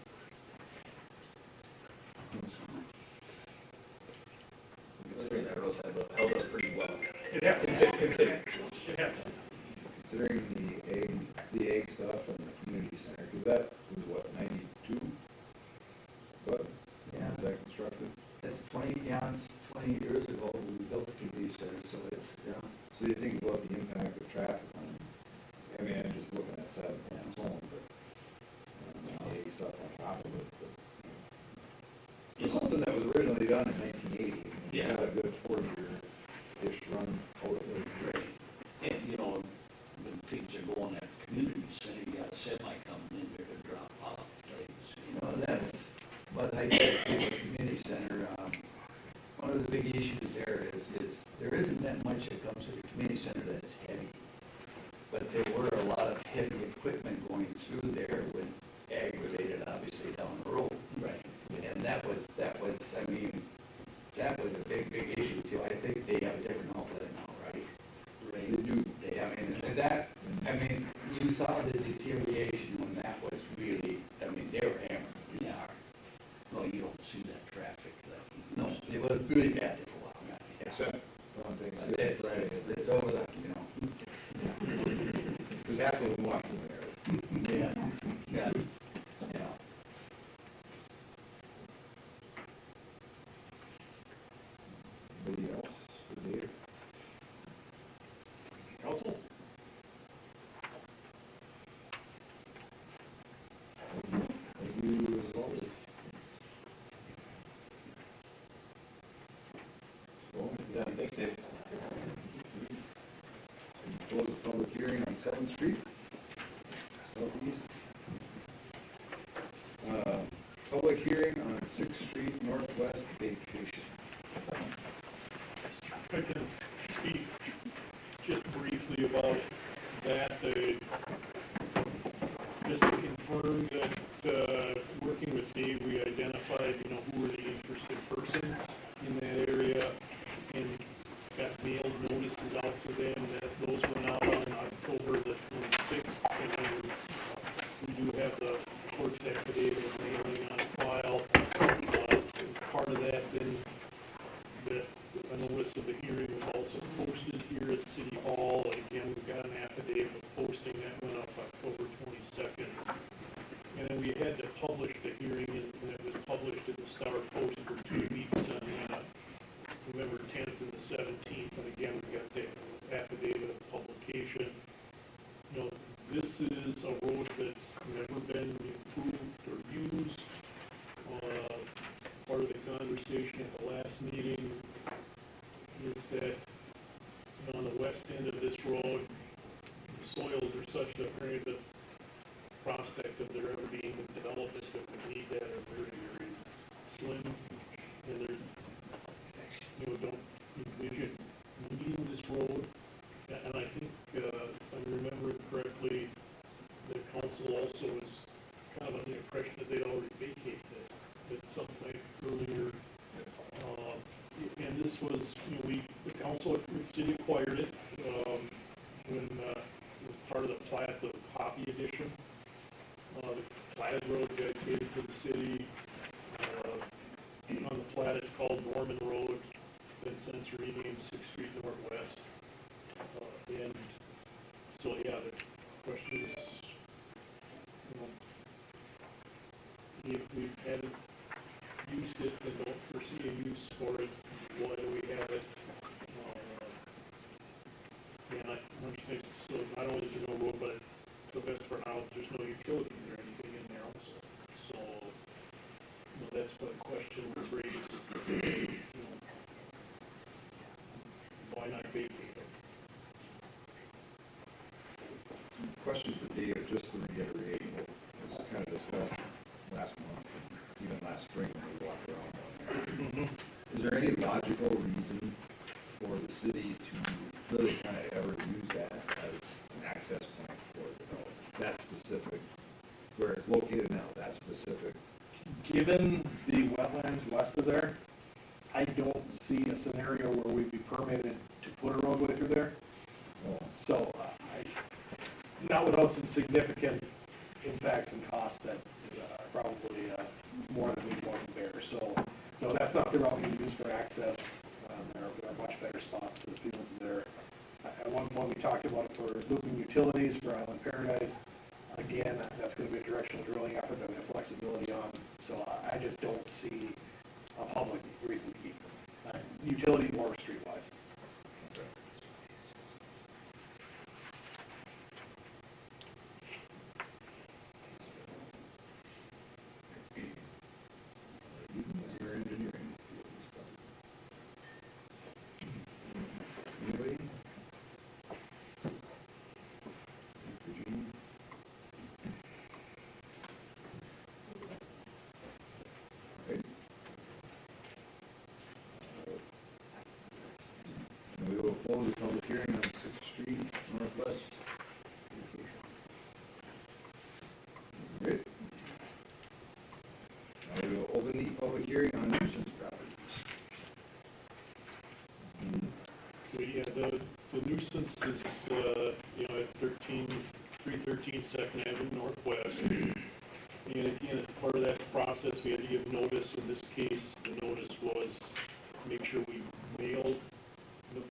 Considering that road's held up pretty well. It happens. It happens. Considering the egg stuff and the community center, because that was what, 92? What? Yeah. Was that constructed? That's 20 years ago, we built the community center, so it's, So you think about the impact of traffic on, I mean, I'm just looking at 7 and so on, but, the egg stuff on top of it, but. It's something that was originally done in 1980. Yeah. Got a good 4-year-ish run out of it. Right. And, when things are going at the community center, you got a semi coming in there to drop off things, that's what I did at the community center. One of the big issues there is there isn't that much that comes to the community center that's heavy. But there were a lot of heavy equipment going through there with ag-related, obviously, down the road. Right. And that was, I mean, that was a big issue too. I think they have a different outlet now, right? Right. They do. I mean, you saw the deterioration when that was really, they were hammered. Yeah. Well, you don't see that traffic, No, it was really bad for a while. Yeah. Except on things. But it's over the, Because half of them walk in there. Yeah, yeah, yeah. Anybody else for Dave? Council? Thank you as always. Well, Yeah, thanks, Dave. close the public hearing on 7th Street, southeast. Public hearing on 6th Street Northwest vacation. I can speak just briefly about that. Just to confirm that, working with Dave, we identified, who were the interested persons in that area and got mailed notices out to them. That those went out on October the 26th, and then we do have the clerk's affidavit of mailing on file. As part of that, then a notice of the hearing was also posted here at City Hall. Again, we've got an affidavit of posting that went up October 22nd. And then we had to publish the hearing, and it was published in the Star Post for 2 weeks on November 10th and the 17th. And again, we got the affidavit of publication. This is a road that's never been improved or used. Part of the conversation at the last meeting is that on the west end of this road, the soils are such that the prospect of there ever being a development that would need that are very, very slim. And they're, don't envision needing this road. And I think, if I remember correctly, the council also was kind of under the impression that they'd already vacated it at some point earlier. And this was, the council, the city acquired it, when, it was part of the plat of Hoppy Edition. The platted road dedicated to the city. On the plat, it's called Norman Road, been since renamed 6th Street Northwest. And so, yeah, the question is, if we've had used it and don't foresee a use for it, why do we have it? And I understand, so not only is there no road, but to the best of our knowledge, there's no utilities or anything in there also. So, that's what the question was raised. Why not vacate it? Question for Dave, just to reiterate, what was kind of discussed last month, even last spring when we walked around down there. Is there any logical reason for the city to really kind of ever use that as an access point for development? That specific, where it's located now, that specific. Given the wetlands west of there, I don't see a scenario where we'd be permitted to put a roadway through there. So, not without some significant impacts and costs that probably more than we want to bear. So, no, that's not the route we use for access. There are much better spots to the fields there. At one point, we talked about for looping utilities for Island Paradise. Again, that's going to be a directional drilling effort that we have flexibility on. So I just don't see a public reason to keep it. Utility or streetwise. Your engineering. Anybody? Eugene? Okay. And we will close the public hearing on 6th Street Northwest. Great. Now we will open the public hearing on nuisance properties. The nuisance is, at 313 2nd Avenue Northwest. And again, as part of that process, we had to give notice. In this case, the notice was make sure we mailed the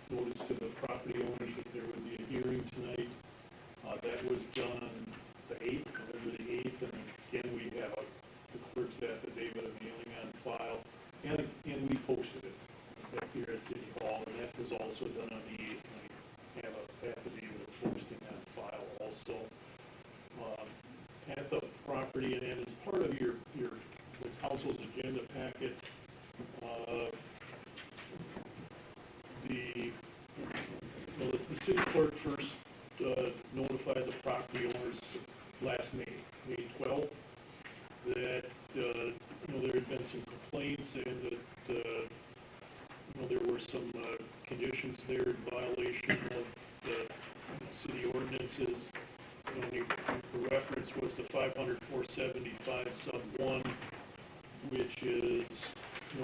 notice to the property owners that there would be a hearing tonight. That was done on the 8th, November the 8th, and again, we have the clerk's affidavit of mailing on file, and we posted it. here at City Hall, and that was also done on the 8th. I have a affidavit of posting that file also. At the property, and as part of the council's agenda packet, the city clerk first notified the property owners last May 12th, that, there had been some complaints and that, there were some conditions there in violation of the city ordinances. The reference was to 500-475 sub 1, which is,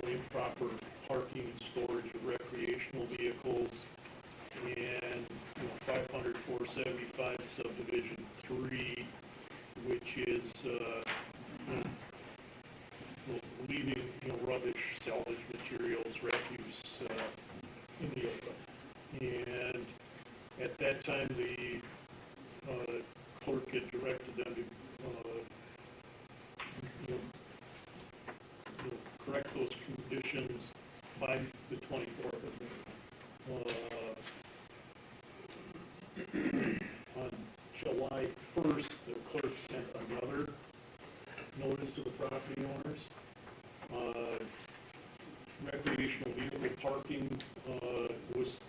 improper parking and storage of recreational vehicles, and 500-475 subdivision 3, which is leaving rubbish, salvage materials, refuse in the open. And at that time, the clerk had directed them to correct those conditions by the 24th of May. On July 1st, the clerk sent another notice to the property owners. Recreational vehicle parking was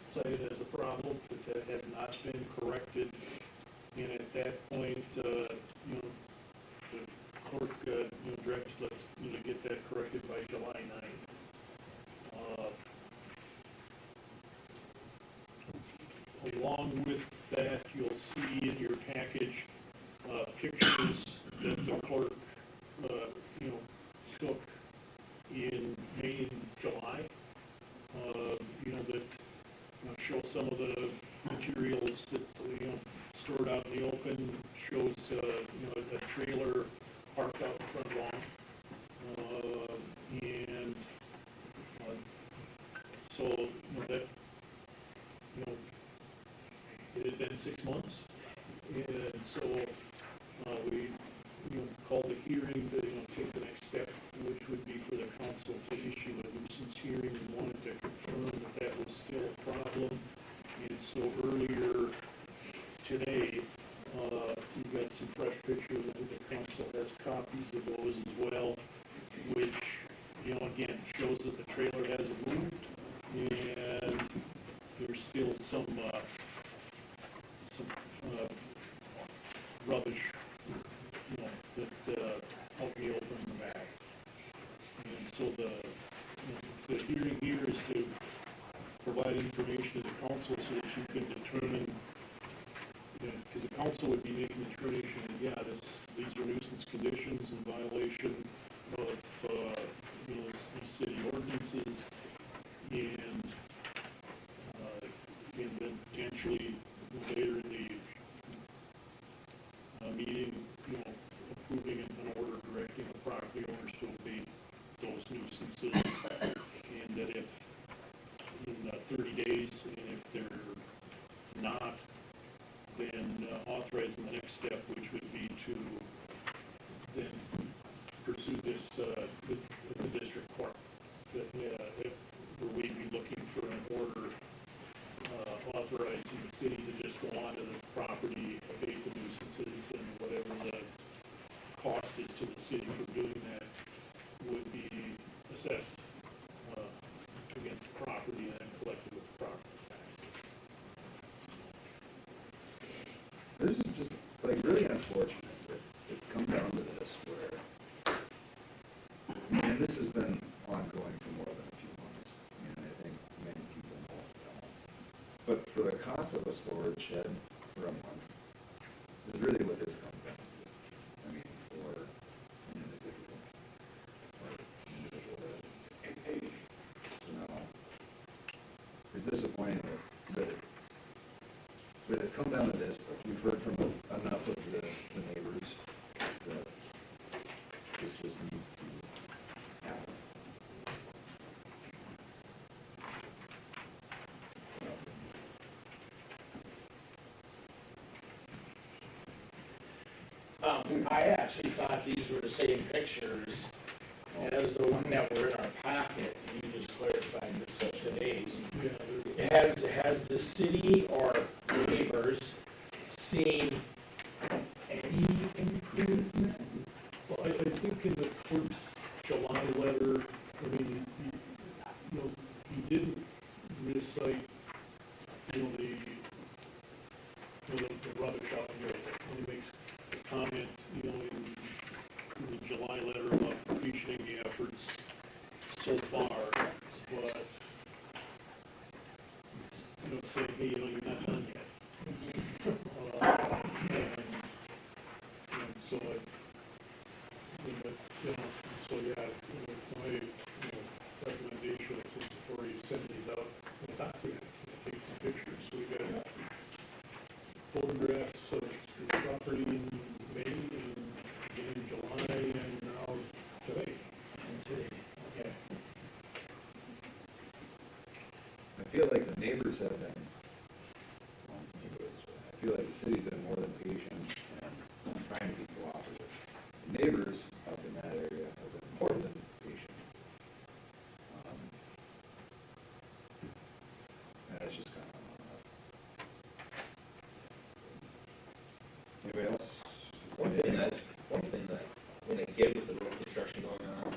cited as a problem, but that had not been corrected. And at that point, the clerk directed us to get that corrected by July 9th. Along with that, you'll see in your package pictures that the clerk took in May and July, that show some of the materials that stored out in the open, shows a trailer parked out in front lawn, and so that it had been 6 months, and so we called a hearing to take the next step, which would be for the council to issue a nuisance hearing, and wanted to confirm that was still a problem. And so earlier today, we got some fresh pictures, and the council has copies of those as well, which, again, shows that the trailer hasn't moved, and there's still some rubbish, that helped me open the bag. And so the hearing here is to provide information to the council so that you can determine, because the council would be making the determination that, these are nuisance conditions in violation of, these city ordinances, and then potentially later in the meeting, approving an order directing the property owners to abate those nuisances, and that if in 30 days, and if they're not, then authorizing the next step, which would be to then pursue this with the district court. Where we'd be looking for an order authorizing the city to just go onto the property, abate the nuisances, and whatever the cost is to the city for doing that would be assessed against the property and then collected with the property taxes. This is just, really unfortunate that it's come down to this where, and this has been ongoing for more than a few months, and I think many people know. But for the cost of a storage shed for a month, is really what this comes down to. I mean, for an individual. So now, it's disappointing that it's come down to this, but we've heard from enough of the neighbors that this just needs to happen. I actually thought these were the same pictures as the one that were in our packet, and you just clarified streets. Has the city or neighbors seen any improvement? Well, I think in the clerk's July letter, I mean, he didn't recite, the rubbish out here. And he makes a comment, in the July letter about appreciating the efforts so far, but, saying, hey, you're not done yet. And so my, recommendation is before you send these out, take some pictures, so we got photographs of the property in May, and in July, and now today. Okay. I feel like the neighbors have been, I feel like the city's been more than patient and trying to be cooperative. The neighbors up in that area have been more than patient. And it's just kind of, anybody else? One thing that, when I get with the road construction going on,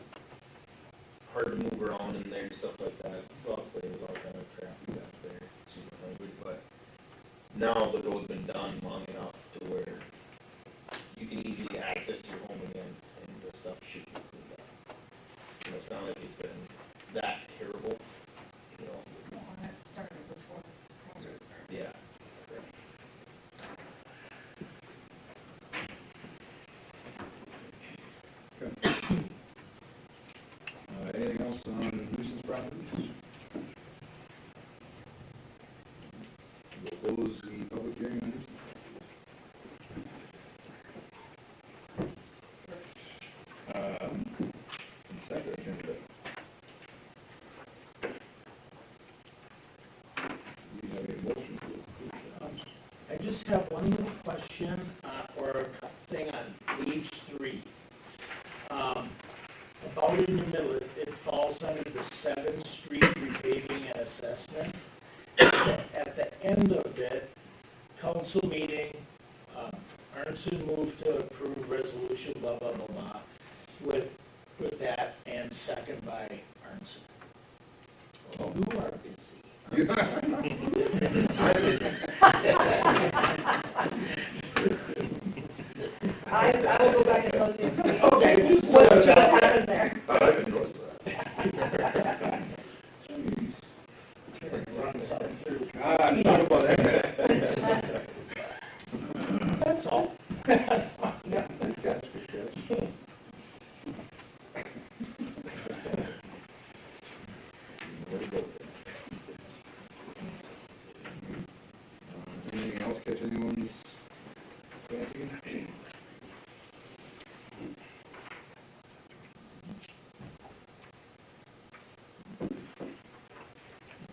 hard to move around in there and stuff like that, well, there's all kind of traffic out there, super hungry, but now the road's been done long enough to where you can easily access your home again, and the stuff should be cleaned up. It's not like it's been that terrible, Well, and it started before. yeah. Anything else on nuisance properties? We'll close the public hearing on nuisance. Consent agenda. We have a motion to approve. I just have one little question, or a thing on page 3. About in the middle, it falls under the 7th Street repaving and assessment. At the end of it, council meeting, Arnson moved to approve resolution, blah, blah, blah, blah, with that, and second by Arnson. You are busy. I will go back and look and see. Okay, just What happened there? I didn't notice that. run something through. Not about that. That's all. Good catch, good catch. Way to go. Anything else catch anyone's fancy?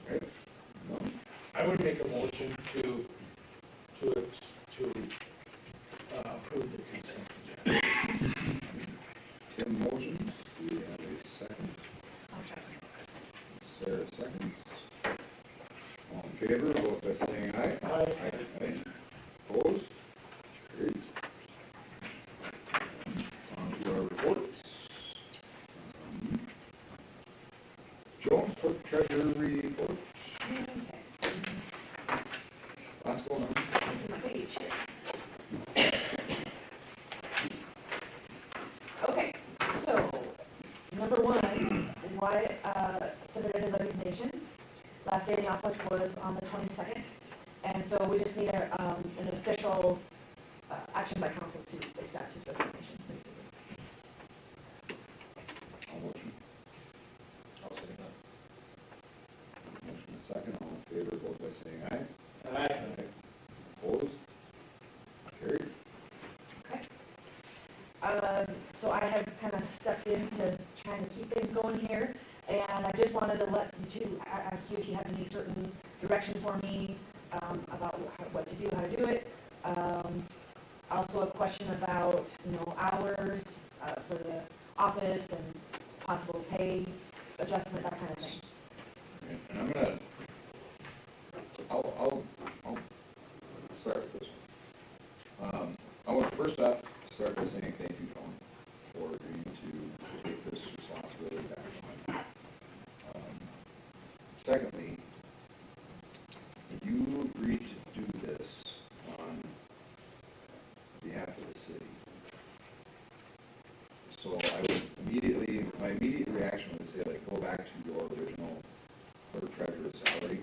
Right? None? I would make a motion to approve the consent agenda. Tim motions, do we have a second? Sarah seconds. All in favor, vote by saying aye. Aye. Opposed? Carries. On to our reports. Jones, clerk treasurer report. Lots going on. Okay, so, number one, why, submitted a resignation. Last day in the office was on the 22nd, and so we just need an official, action by council to accept his resignation. All motion. I'll second that. Motion and second, all in favor, vote by saying aye. Aye. Opposed? Carried. So I have kind of stepped into trying to keep things going here, and I just wanted to ask you if you have any certain direction for me, about what to do, how to do it. Also a question about, hours, for the office and possible pay adjustment, that kind of thing. And I'm gonna I'll start with this one. I want to first off start by saying thank you, John, for agreeing to take this responsibility back on. Secondly, you agreed to do this on behalf of the city. So I would my immediate reaction would say, like, go back to your original clerk treasurer's salary.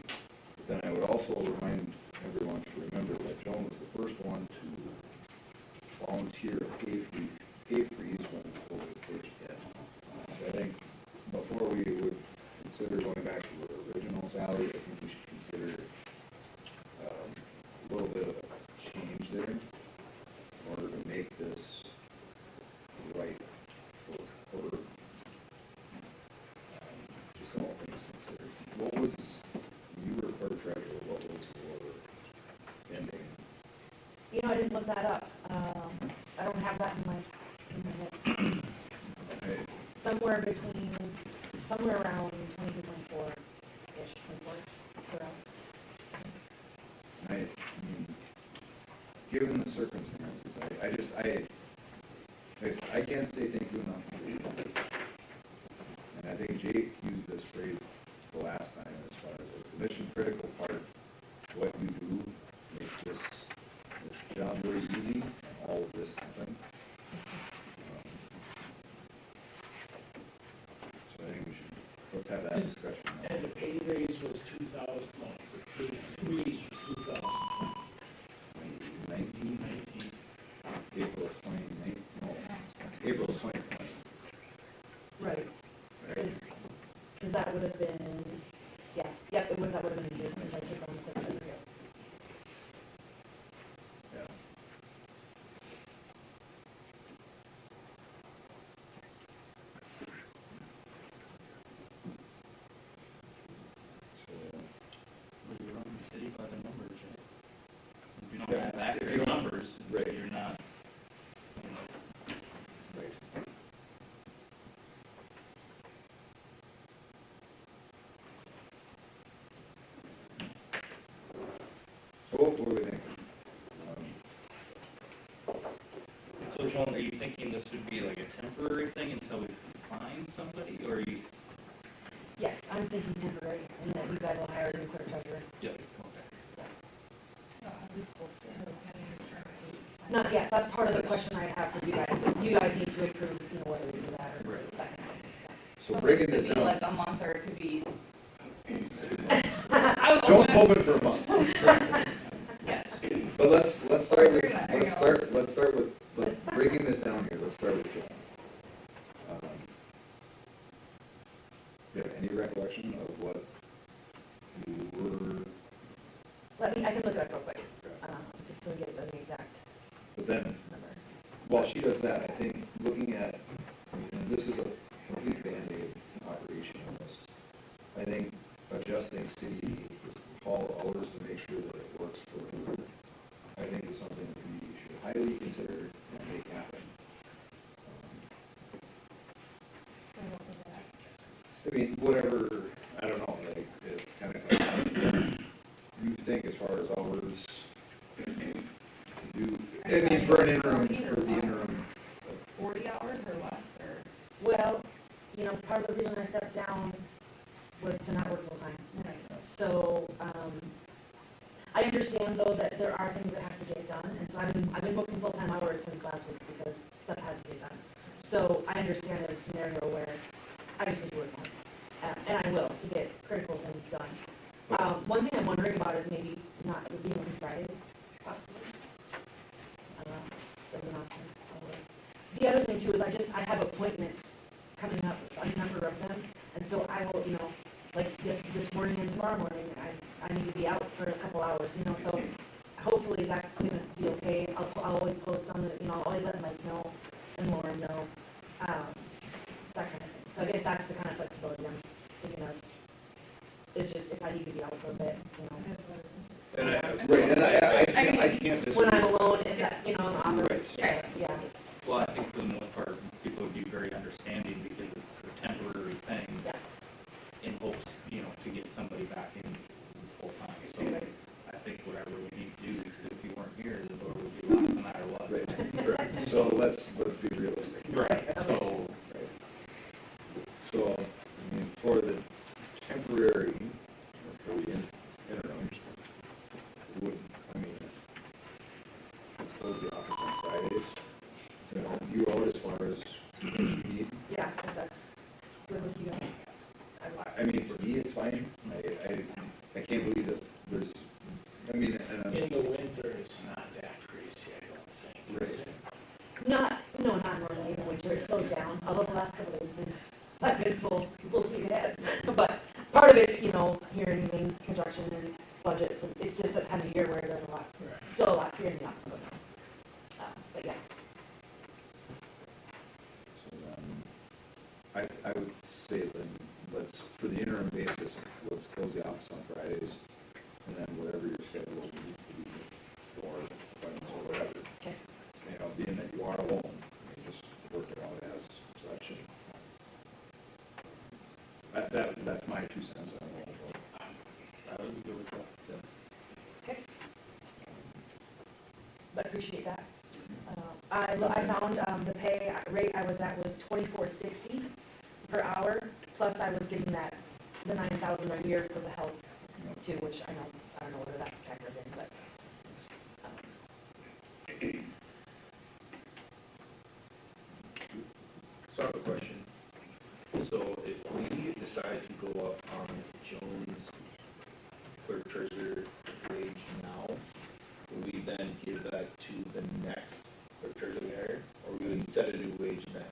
But then I would also remind everyone to remember that Joan was the first one to volunteer a pay freeze when COVID first hit. So I think before we would consider going back to her original salary, I think we should consider a little bit of a change there in order to make this right for her. Just all things considered. What was, you were clerk treasurer, what was your ending? You know, I didn't look that up. I don't have that in my head. Okay. Somewhere around 22-24-ish, 24, around. I mean, given the circumstances, I can't say thank you enough. And I think Jake used this phrase the last time as far as the mission critical part, what you do makes this job very easy, and all of this happen. So I think we should, let's have that discussion now. And the pay raise was 2,000, no, the freeze was 2,000. 19, April 2019, no, April 2020. Right. Because that would have been, that would have been a year since I took on the clerk treasurer. Yeah. Well, you run the city by the numbers, right? If you Yeah, don't have if you accurate don't- numbers, right. you're not, Right. So what do we think? So Sean, are you thinking this would be like a temporary thing until we find somebody, or are you? Yes, I'm thinking temporary, and that you guys will hire a new clerk treasurer. Yeah. So are we supposed to look at it? Not yet, that's part of the question I have for you guys. You guys need to approve, you know, whether we do that or Right. that kind of thing. So breaking this Could be down, like a month, or it could be. don't hold it for a month. Yes. But let's start with, Agreement, there you let's start with, breaking this down here, let's start with Joan. Do you have any recollection of what you were, I can look it up real quick, just so we get an exact but then, number. while she does that, I think looking at, and this is a complete Band-Aid operation on this, I think adjusting city hall hours to make sure that it works for her, I think is something that we should highly consider and make happen. So what was that? I mean, whatever, I don't know, like, it kind of comes down to you think as far as hours, do, I mean, for an interim, for the interim. 40 hours or less, or? Well, you know, part of the reason I stepped down was to not work full-time. Right. So, I understand though that there are things that have to get done, and so I've been working full-time hours since last week because stuff has to get done. So I understand there's a scenario where I just need to work more, and I will, to get critical things done. One thing I'm wondering about is maybe not being on Fridays, possibly. I don't know, as an option. The other thing too is I have appointments coming up, a number of them, and so I will, you know, like this morning and tomorrow morning, I need to be out for a couple hours, you know, so hopefully that's gonna be okay. I'll always post on the, you know, I'll always let Mike know and Lauren know, that kind of thing. So I guess that's the kind of flexibility I'm thinking of. It's just if I need to be out for a bit, you know. And right, and I can't disagree. When I'm alone in that, you know, in the office, Right. yeah. Well, I think for the most part, people would be very understanding because it's a temporary thing. Yeah. In hopes, you know, to get somebody back in full time. So I So let's be realistic. Right, so, Right. So, I mean, for the temporary, or for the interim, would, I mean, let's close the office on Fridays. You know, you out as far as what you need. Yeah, if that's good with you guys. I mean, for me, it's fine. I can't believe that there's, I mean, and I'm. In the winter, it's not that crazy, I don't think. is Right. it? Not normally in the winter, it slows down, although the last couple of days, I've been full speed ahead. But part of it's, hearing and construction and budgets, and it's just that time of year where there's a lot, still a lot here in the office going on. But yeah. So then, I would say then, let's, for the interim basis, let's close the office on Fridays, and then whatever your schedule needs to be for appointments or whatever. Okay. You know, being that you are alone, you just work it out as such. And that's my 2 cents. I don't know. I would go with that. Okay. I appreciate that. I found, the pay rate I was at was $24.60 per hour, plus I was getting the $9,000 a year for the health too, which I don't know whether that factors in, but. So I have a question. So if we decide to go up on Jones clerk treasurer wage now, will we then give that to the next clerk treasurer we hire? Or we would set a new wage then?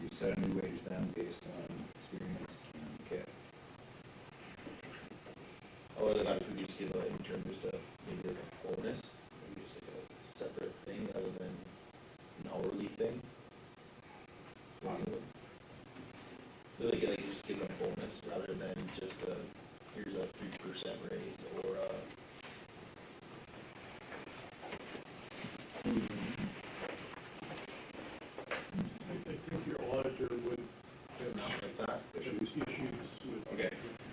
You set a new wage then based on experience and cap. Other than that, if we just give an intern just maybe like a bonus, maybe just like a separate thing other than an hourly thing? Possible. Really, like just give them a bonus rather than just here's a 3% raise or I think your auditor would have something like that. issues with Okay.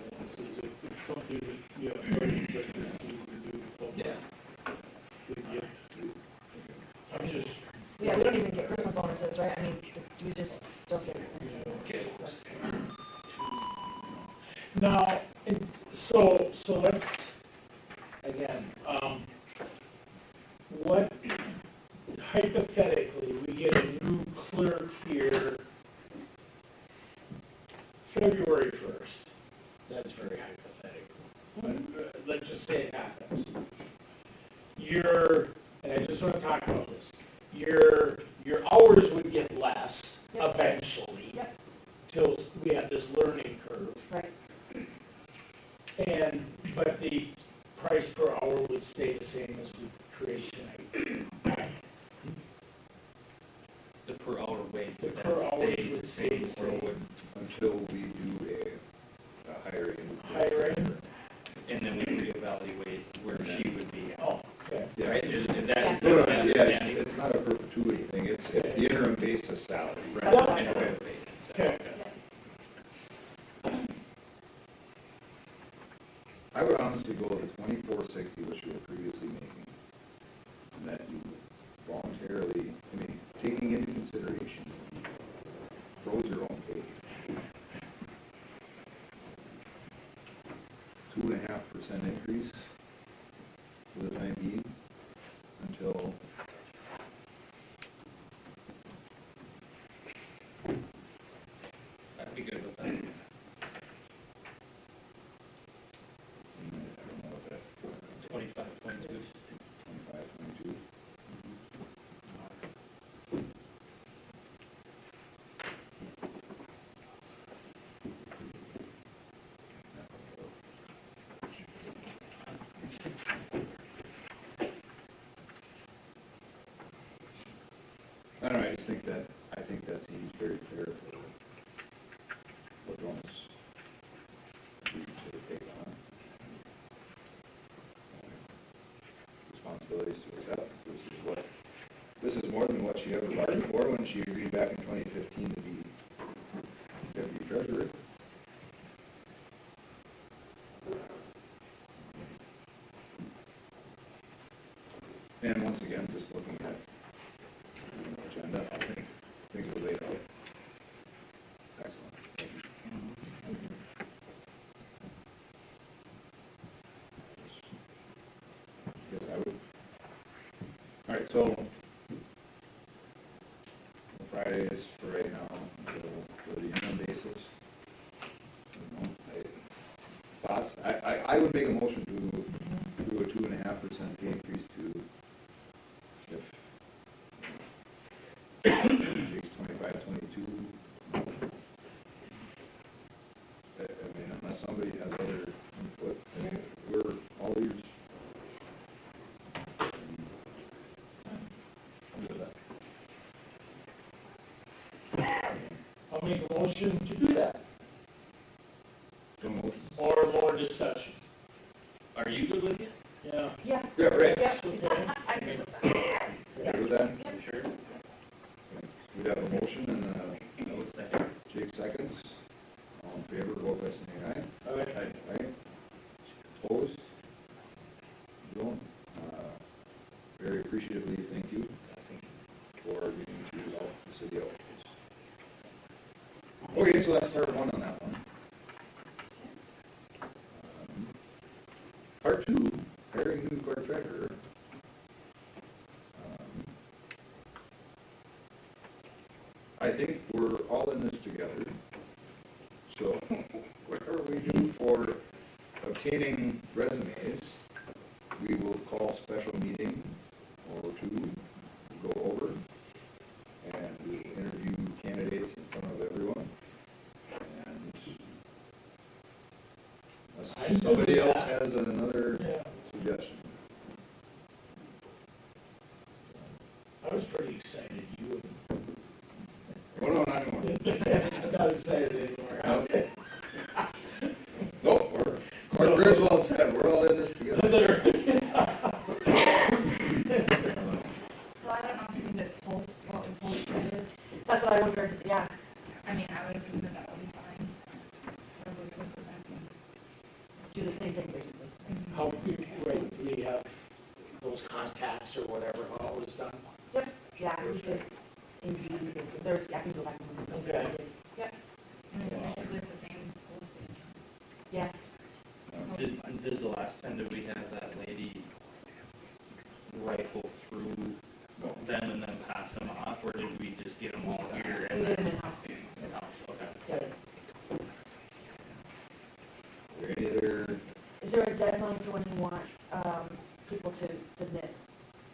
bonuses. It's something that, attorneys that just need to do. Yeah. They get. I'm just, Yeah, we don't even get Christmas bonuses, right? I mean, we just don't get it. Okay. now, so let's, again, what, hypothetically, we get a new clerk here February 1st. That's very hypothetical. But, let's just say it happens. And I just want to talk about this, your hours would get less Yep. eventually. Yep. Till we have this learning curve. Right. But the price per hour would stay the same as we create tonight. the per hour wage The would per then hour stay would the stay the same, or same. would, Until we do a hiring. Hiring? and then we reevaluate where she would be. Oh, okay. Yeah. Right, just, and that is. No, my yeah, understanding. it's not a perpetuity thing, it's the interim basis salary. Right, Yeah. on an hourly basis. Okay. I would honestly go with the 2460, which you were previously making. And that you voluntarily, taking into consideration, froze your own pay. 2.5% increase for the time being until I'd be good with that. I don't know what that, 25, 22. 25, 22. I don't know, I think that seems very fair for what Jones agreed to take on. Responsibilities to accept, this is more than what she ever bargained for when she agreed back in 2015 to be deputy treasurer. And once again, just looking at, right, so Fridays for right now, for the interim basis. Thoughts? I would make a motion to do a 2.5% pay increase to if Jake's 25, 22. I mean, unless somebody has other input, I mean, we're all ears. I'm good with that. I'll make a motion to do that. So motion. Or more discussion. Are you good with it? Yeah. Yeah. Yeah, right. Yeah. Good with that? Sure. We have a motion and I would second. Jake seconds. All in favor, vote by saying aye. Okay. Aye. Opposed? Don't. Very appreciatively, thank you for being to help the city out. Okay, so that's part one on that one. Part two, hiring new clerk treasurer. I think we're all in this together. So whatever we do for obtaining resumes, we will call special meeting or two, go over, and we interview candidates in front of everyone. And unless somebody else has another suggestion. I was pretty excited, you Oh, no, not anymore. I'm not excited anymore. Okay. No, we're Griswold said, we're all in this together. So I don't know if you can just post what we posted. That's what I wondered, yeah. I mean, I would assume that would be fine. Or we post it back in. Do the same thing basically. How, right, we have those contacts or whatever, how it was done. Yep, yeah, we did. Indeed, there's, I can go back and look. Okay. Yep, I mean, basically it's the same posting. yeah. Did the last time that we had that lady rifle through them and then pass them off, or did we just get them all here? We And did then them in-house. in-house? Okay. Yeah. Are there any other, Is there a deadline for when you want, people to submit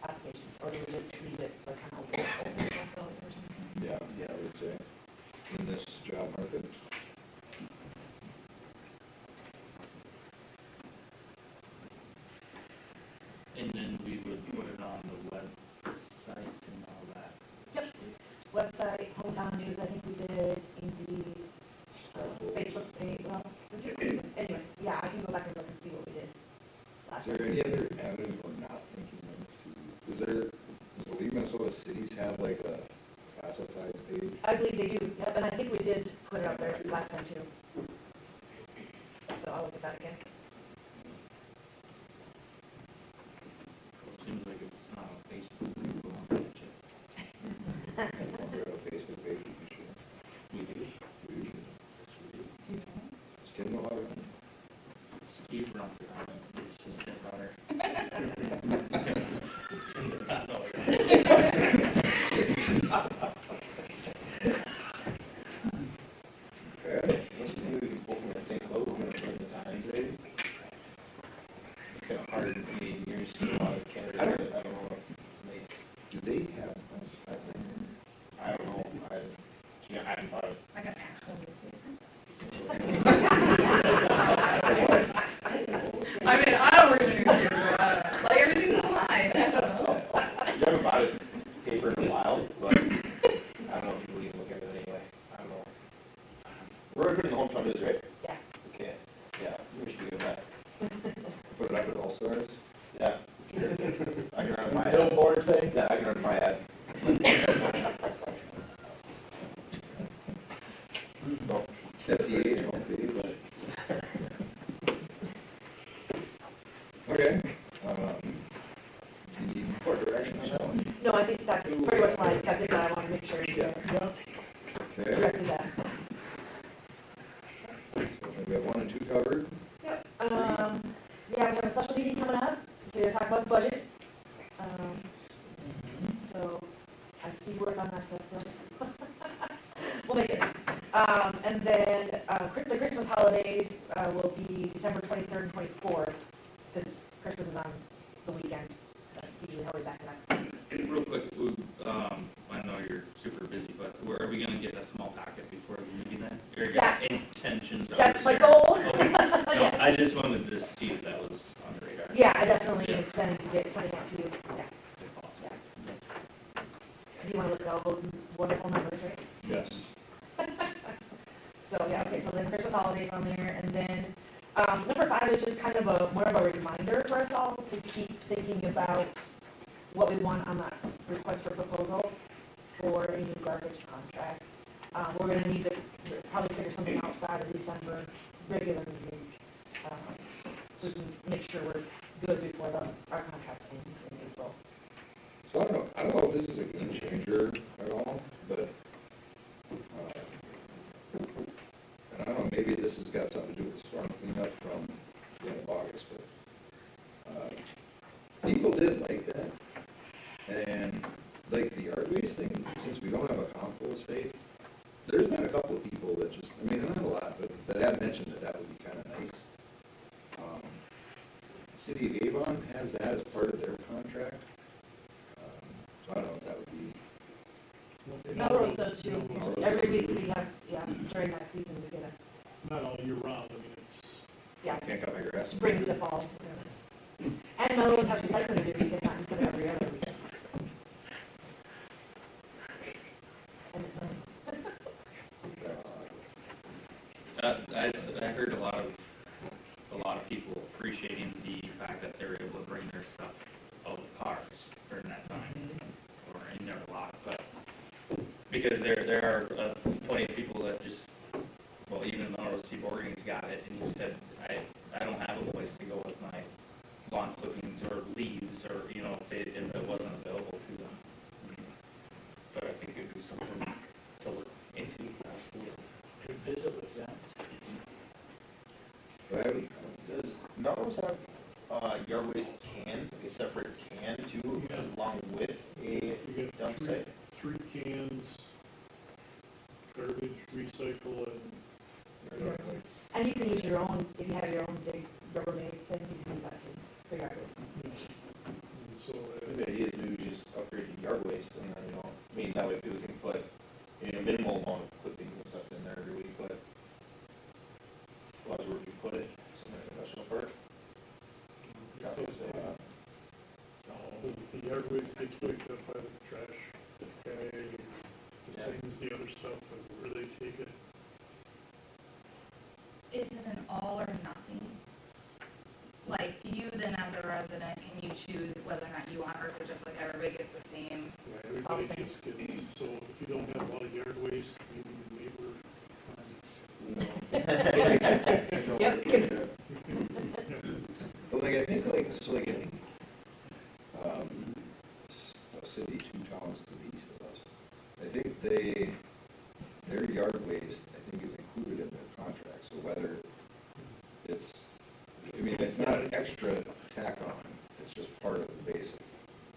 applications, or do we just leave it like kind of open? yeah, I would say, in this job market? And then we would put it on the website and all that. Yep. Website, hometown news, I think we did, Indeed, Facebook page, well, anyway, yeah, I can go back and look and see what we did last Is there year. any other avenue we're not thinking of? Does the League of Minnesota Cities have like a classified page? I believe they do, yep, and I think we did put it up there last time too. So I'll look at that again. Seems like it's not on Facebook. We will on that check. I don't know if they have a Facebook page, you can share. We do. We do. Does Tim know how to run it? Steve runs it on it. It's just his daughter. Okay. Let's do it both in the same clothes, we're gonna put the times in. It's kind of hard for me, you're just gonna want to carry it, I don't know. Do they have classified thing? I don't know, I haven't thought of. Like an actual newspaper. I mean, I don't read a newspaper, like everything's online, I don't know. You haven't bought it paper in a while, but I don't know if you would even look at it anyway, I don't know. We're already putting the hometown news, right? Yeah. Okay, yeah, we should be good at that. Put it up at All Stars? Yeah. Sure. I can run my ad. Billboard thing? Yeah, I can run my ad. No. That's the age, hopefully, but. Okay. Do you need more direction on that one? No, I think that's pretty much my expected, but I want to make sure you Okay. directed that. So we have 1 and 2 covered. Yep, yeah, we have a special meeting coming up to talk about the budget. And then, the Christmas holidays, will be December 23rd and 24th, since Christmas is on the weekend. That's usually how we back it up. Real quick, I know you're super busy, but are we gonna get a small packet before the meeting then? Or your Yeah. intentions are That's my there? goal. Okay. No, I just wanted to see if that was on the radar. Yeah, I definitely intend to get something out to you, yeah. If possible. Do you want to look at all those wonderful numbers, right? Yes. So, yeah, okay, so then Christmas holidays on there, and then, number 5 is just kind of more of a reminder for us all to keep thinking about what we want on that request for proposal for a new garbage contract. We're gonna need to probably figure something out by the December regular meeting, so we can make sure we're good before our contract ends in April. So I don't know if this is a game changer at all, but, and I don't know, maybe this has got something to do with the storm cleanup from the end of August, but, people did like that. And like the yard waste thing, since we don't have a compost safe, there's been a couple of people that just, I mean, not a lot, but that have mentioned that would be kind of nice. City of Avon has that as part of their contract. So I don't know if that would be. Melrose does too. Every week we have, yeah, during that season we get a, Not all year round, I mean, it's, yeah, Can't cut my grass. spring to fall. And Melrose has recycling every week, not instead of every other week. And it's nice. I heard a lot of people appreciating the fact that they were able to bring their stuff out of the cars during that time, or in their lot, but because there are plenty of people that just, well, even though those Steve Organ's got it, and he said, I don't have a place to go with my lawn clippings or leaves, or, you know, if it wasn't available to them. But I think it'd be something to look into, absolutely. Visit with them. Right? Does Melrose have, yard waste cans, like a separate can too, Yeah. along with a you get dump site? three cans, garbage, recycle, and And you can use your own, if you have your own big Rubbermaid thing, you can use that too, for yard waste. and so, The idea is maybe just upgrade the yard waste and then, you know, I mean, that way people can put, you know, minimal amount of clippings and stuff in there every week, but a lot of where you put it, some professional part. so, the yard waste gets picked up by the trash guy, the same as the other stuff, and where they take it. Is it an all or nothing? Like, you then as a resident, can you choose whether or not you want, or is it just like everybody gets the same? Right, everybody just gets, so if you don't have a lot of yard waste, maybe your neighbor Yep. But like, I think, a city 2 towns to the east of us, I think their yard waste, I think, is included in their contract, so whether it's, I mean, it's not an extra tack on, it's just part of the basic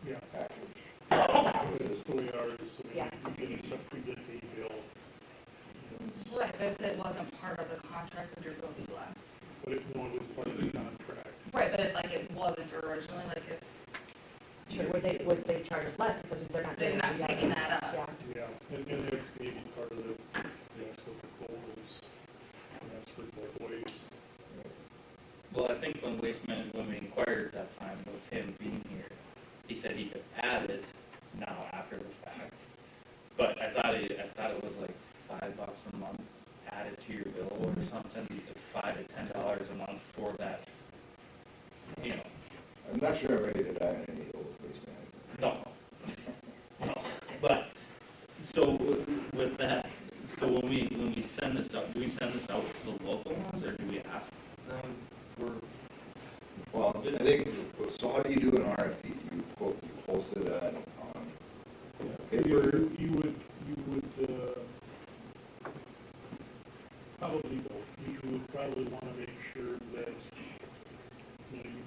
Yeah. package. That's the way ours, Yeah. you get a separate hay bill. Right, but if it wasn't part of the contract, would your bill be less? But it, no, it was part of the contract. Right, but like it wasn't originally, like if Sure, would they charge us less because they're not they're doing not it? picking that up? Yeah. Yeah, and that's maybe part of the, that's what the goal is, and that's for both ways. Well, I think when Waste Management, when we inquired that time with him being here, he said he could add it now after the fact. But I thought it was like $5 a month added to your bill or something, $5 to $10 a month for that, you know. I'm not sure I'm ready to die in any old waste management. No, but, so with that, so when we send this out, do we send this out to the local ones, or do we ask them for? Well, I think, so how do you do an RFP? You post it on paper? You would, probably both. You would probably want to make sure that, you know, you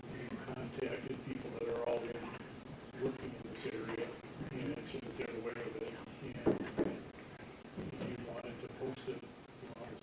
contacted people that are all in, working in this area, and so that they're aware of it. And if you wanted to post it, you know, on the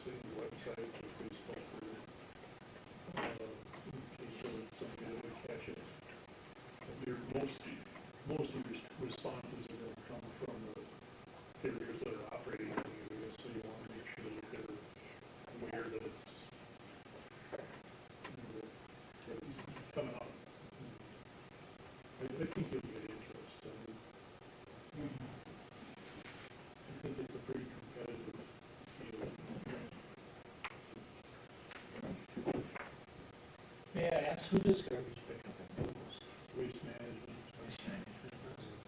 Caps, who does garbage pickup and those? Waste management.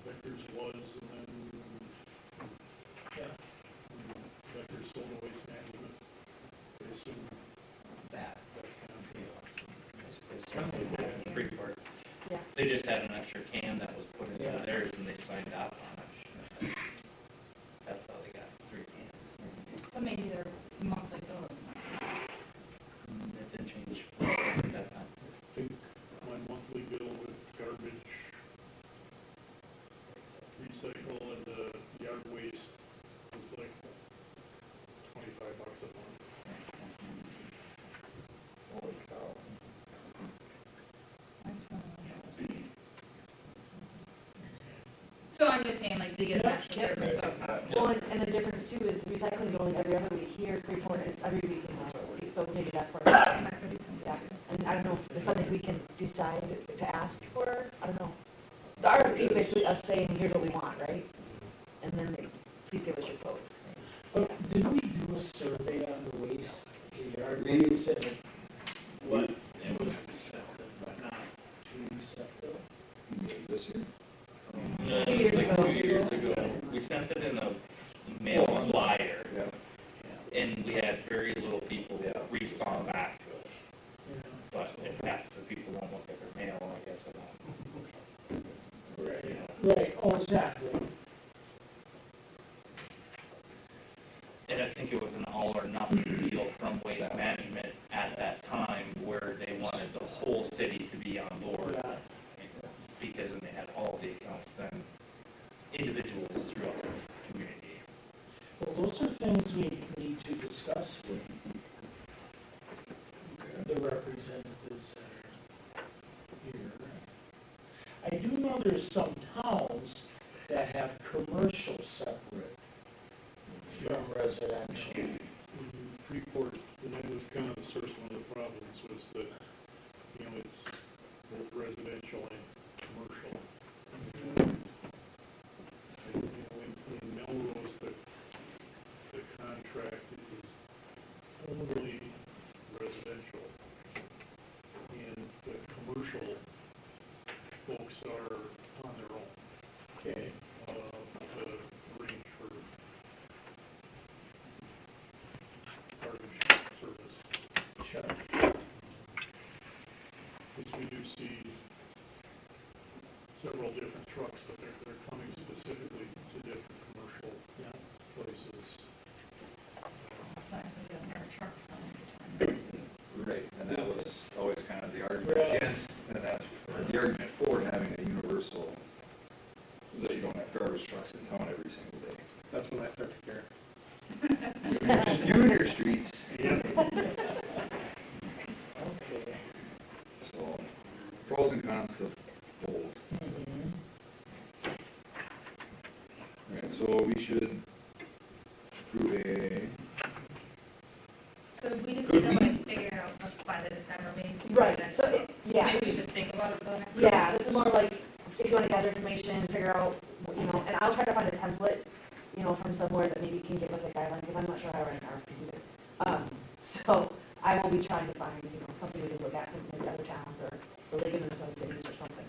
Vectors was, and then, yeah. Vectors sold to waste management. They assume that kind of deal. It's certainly different from Freeport. Yeah. They just had an extra can that was put into Yeah. theirs and they signed off on it. That's how they got 3 cans. But maybe their monthly bill is It didn't change at that time. I think my monthly bill with garbage, recycle, and yard waste was like $25 a month. Holy cow. So I'm just saying, like, they get an extra service of cost. Well, and the difference too is recycling is only every other week. Here, Freeport, it's every week in March too, so maybe that's part of it. Yeah, and I don't know if it's something we can decide to ask for, I don't know. The RFP is basically us saying, here's what we want, right? And then they, please give us your quote. But did we do a survey on the waste, the yard waste, and what, it was receptive, but not too receptive? This year? Like 2 years ago, we sent it in a mail flyer, Yeah. and we had very little people Yeah. respond back to it. Yeah. But if half the people won't look at their mail, I guess I don't. Right, oh, exactly. And I think it was an all or nothing deal from Waste Management at that time where they wanted the whole city to be on board. Yeah. Because then they had all the accounts, then individuals throughout the community. Well, those are things we need to discuss with the representatives that are here. I do know there's some towns that have commercial separate from residential. Freeport, and that was kind of the source of one of the problems, was that, it's both residential and commercial. And, in Melrose, the contract is only residential, and the commercial folks are on their own. Okay. To arrange for garbage service. Sure. Because we do see several different trucks, but they're coming specifically to different commercial places. It's nice when you have more trucks coming. Right, and that was always kind of the argument against, and that's the argument for having a universal, is that you don't have garbage trucks in town every single day. That's when I start to care. You and your streets. Okay. So, pros and cons to both. Alright, so we should approve a, So we just need to like figure out what's by the December meeting. Right, so, yeah. Maybe we should think about it for the next. Yeah, this is more like, if you want to gather information, figure out, and I'll try to find a template, from somewhere that maybe can give us a guideline, because I'm not sure how to write an RFP either. So I will be trying to find, something we can look at from maybe other towns, or the League of Minnesota Cities or something.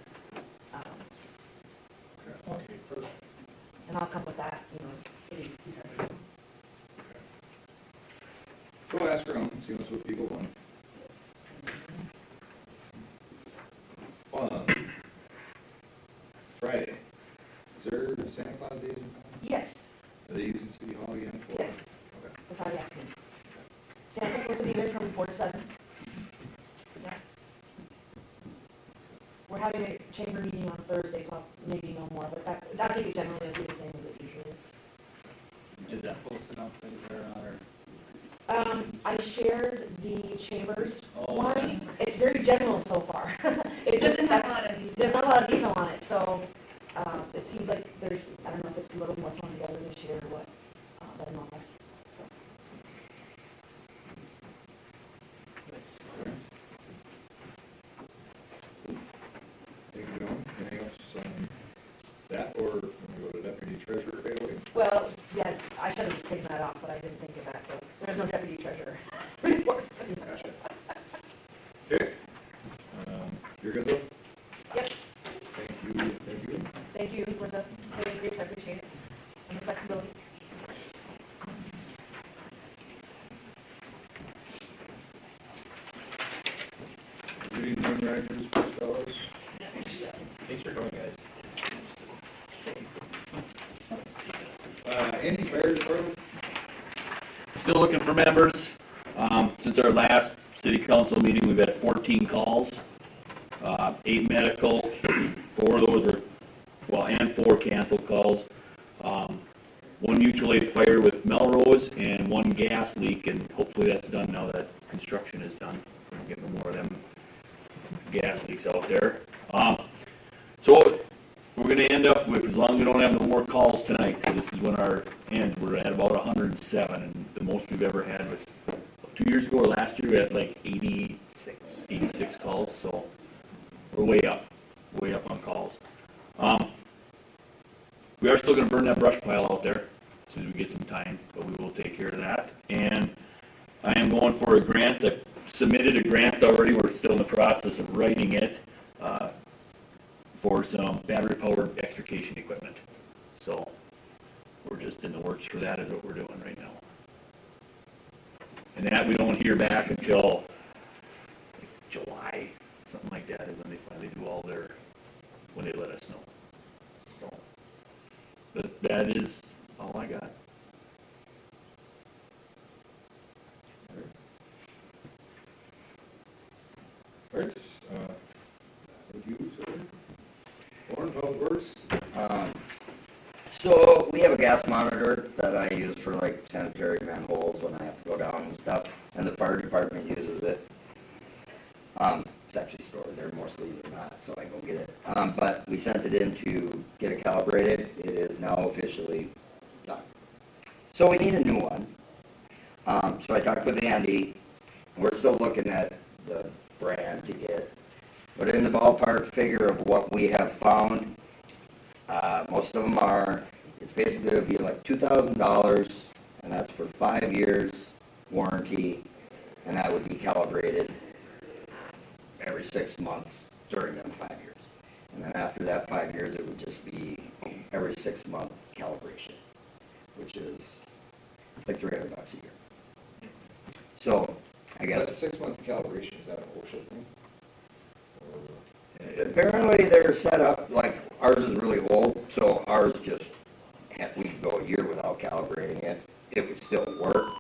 Okay, perfect. And I'll come with that, city. go ask around, see what people want. Friday, is there Santa Claus days in town? Yes, Are they using City Hall again? for- yes, Okay. the Friday afternoon. Santa's supposed to be there from 4 to 7. Yeah. We're having a chamber meeting on Thursday, so I'll maybe know more, but that meeting generally will be the same as it usually is. Is that posted on Facebook or? I shared the chambers Oh, one. It's very general so far. It It just, doesn't have a lot of detail. there's not a lot of detail on it, so, it seems like there's, I don't know if it's a little more thrown together this year or what, but no. Thank you, Joan. Anything else on that, or when we go to deputy treasurer right away? Well, yeah, I should have just taken that off, but I didn't think of that, so there's no deputy treasurer report. Gotcha. Okay. thank you for the increase, I appreciate it, and the flexibility. Good evening, Rangers, fellows. Thanks for coming, guys. Any fire department? Still looking for members. Since our last city council meeting, we've had 14 calls, 8 medical, 4 of those were, well, and 4 canceled calls. 1 mutual aid fire with Melrose and 1 gas leak, and hopefully that's done now that construction is done. We're getting more of them gas leaks out there. So we're going to end up with, as long as we don't have no more calls tonight, because this is when our ends, we're at about 107, and the most we've ever had was 2 years ago or last year, we had like 86 calls, so we're way up on calls. We are still going to burn that brush pile out there as soon as we get some time, but we will take care of that. And I am going for a grant. I submitted a grant already. We're still in the process of writing it for some battery-powered extrication equipment. So we're just in the works for that is what we're doing right now. And that we don't hear back until like July, something like that, is when they finally do all their, when they let us know. So, but that is all I got. All right, thank you, sir. Warren, Public Works? So we have a gas monitor that I use for like sanitary manholes when I have to go down and stuff, and the fire department uses it. It's actually stored there, mostly not, so I go get it. But we sent it in to get it calibrated. It is now officially done. So we need a new one. So I talked with Andy. We're still looking at the brand to get, but in the ballpark figure of what we have found, most of them are, it's basically going to be like $2,000, and that's for 5 years warranty, and that would be calibrated every 6 months during them 5 years. And then after that 5 years, it would just be every 6 month calibration, which is like $300 a year. So, I guess. That 6 month calibration, is that an OSHA thing? Apparently they're set up, like, ours is really old, so ours just, we could go a year without calibrating it. It would still work.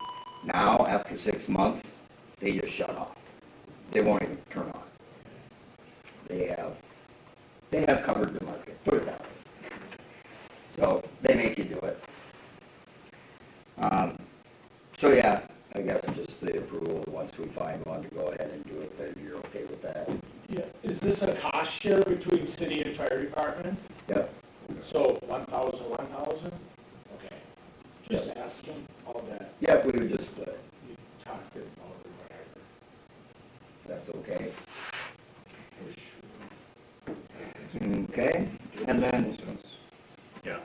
Now, after 6 months, they just shut off. They won't even turn on. They have covered the market, put it that way. So, they make you do it. So yeah, I guess just the approval, once we find one to go ahead and do it, then you're okay with that. Yeah, is this a cost share between city and fire department? Yep. So 1,000, 1,000? Okay. Just asking all that. Yep, we would just split it. You talked about or whatever. That's okay. Okay, and then, Yeah.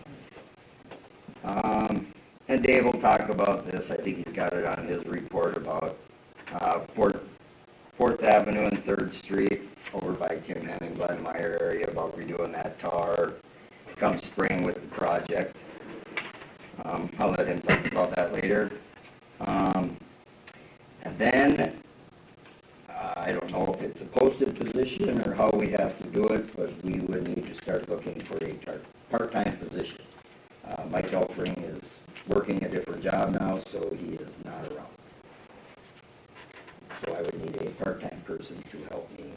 and Dave will talk about this, I think he's got it on his report about, Fourth Avenue and Third Street over by Tim Henning, Glen Meyer area, about redoing that tar come spring with the project. I'll let him talk about that later. And then, I don't know if it's a posted position or how we have to do it, but we would need to start looking for a part-time position. Mike Elfring is working a different job now, so he is not around. So I would need a part-time person to help me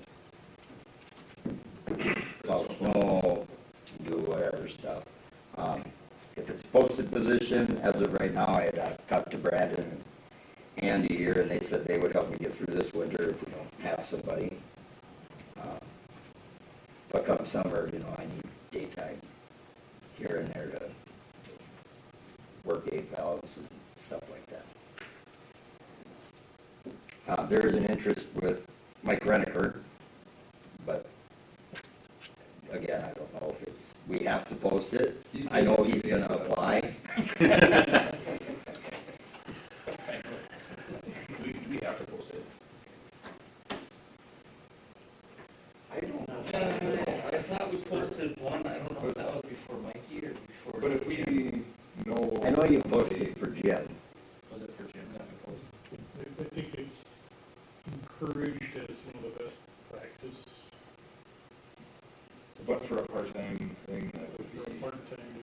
plow snow, do whatever stuff. If it's a posted position, as of right now, I had talked to Brandon and Andy here, and they said they would help me get through this winter if we don't have somebody. But come summer, I need daytime here and there to work 8 valves and stuff like that. There is an interest with Mike Reniker, but again, I don't know if we have to post it. I know he's gonna apply. We have to post it. I don't know. I thought we posted one, I don't know if that was before But if we know. I know you posted it for Jim. Was it for Jim that we posted? I think it's encouraged as one of the best practice But for a part-time thing, that would for a be. part-time.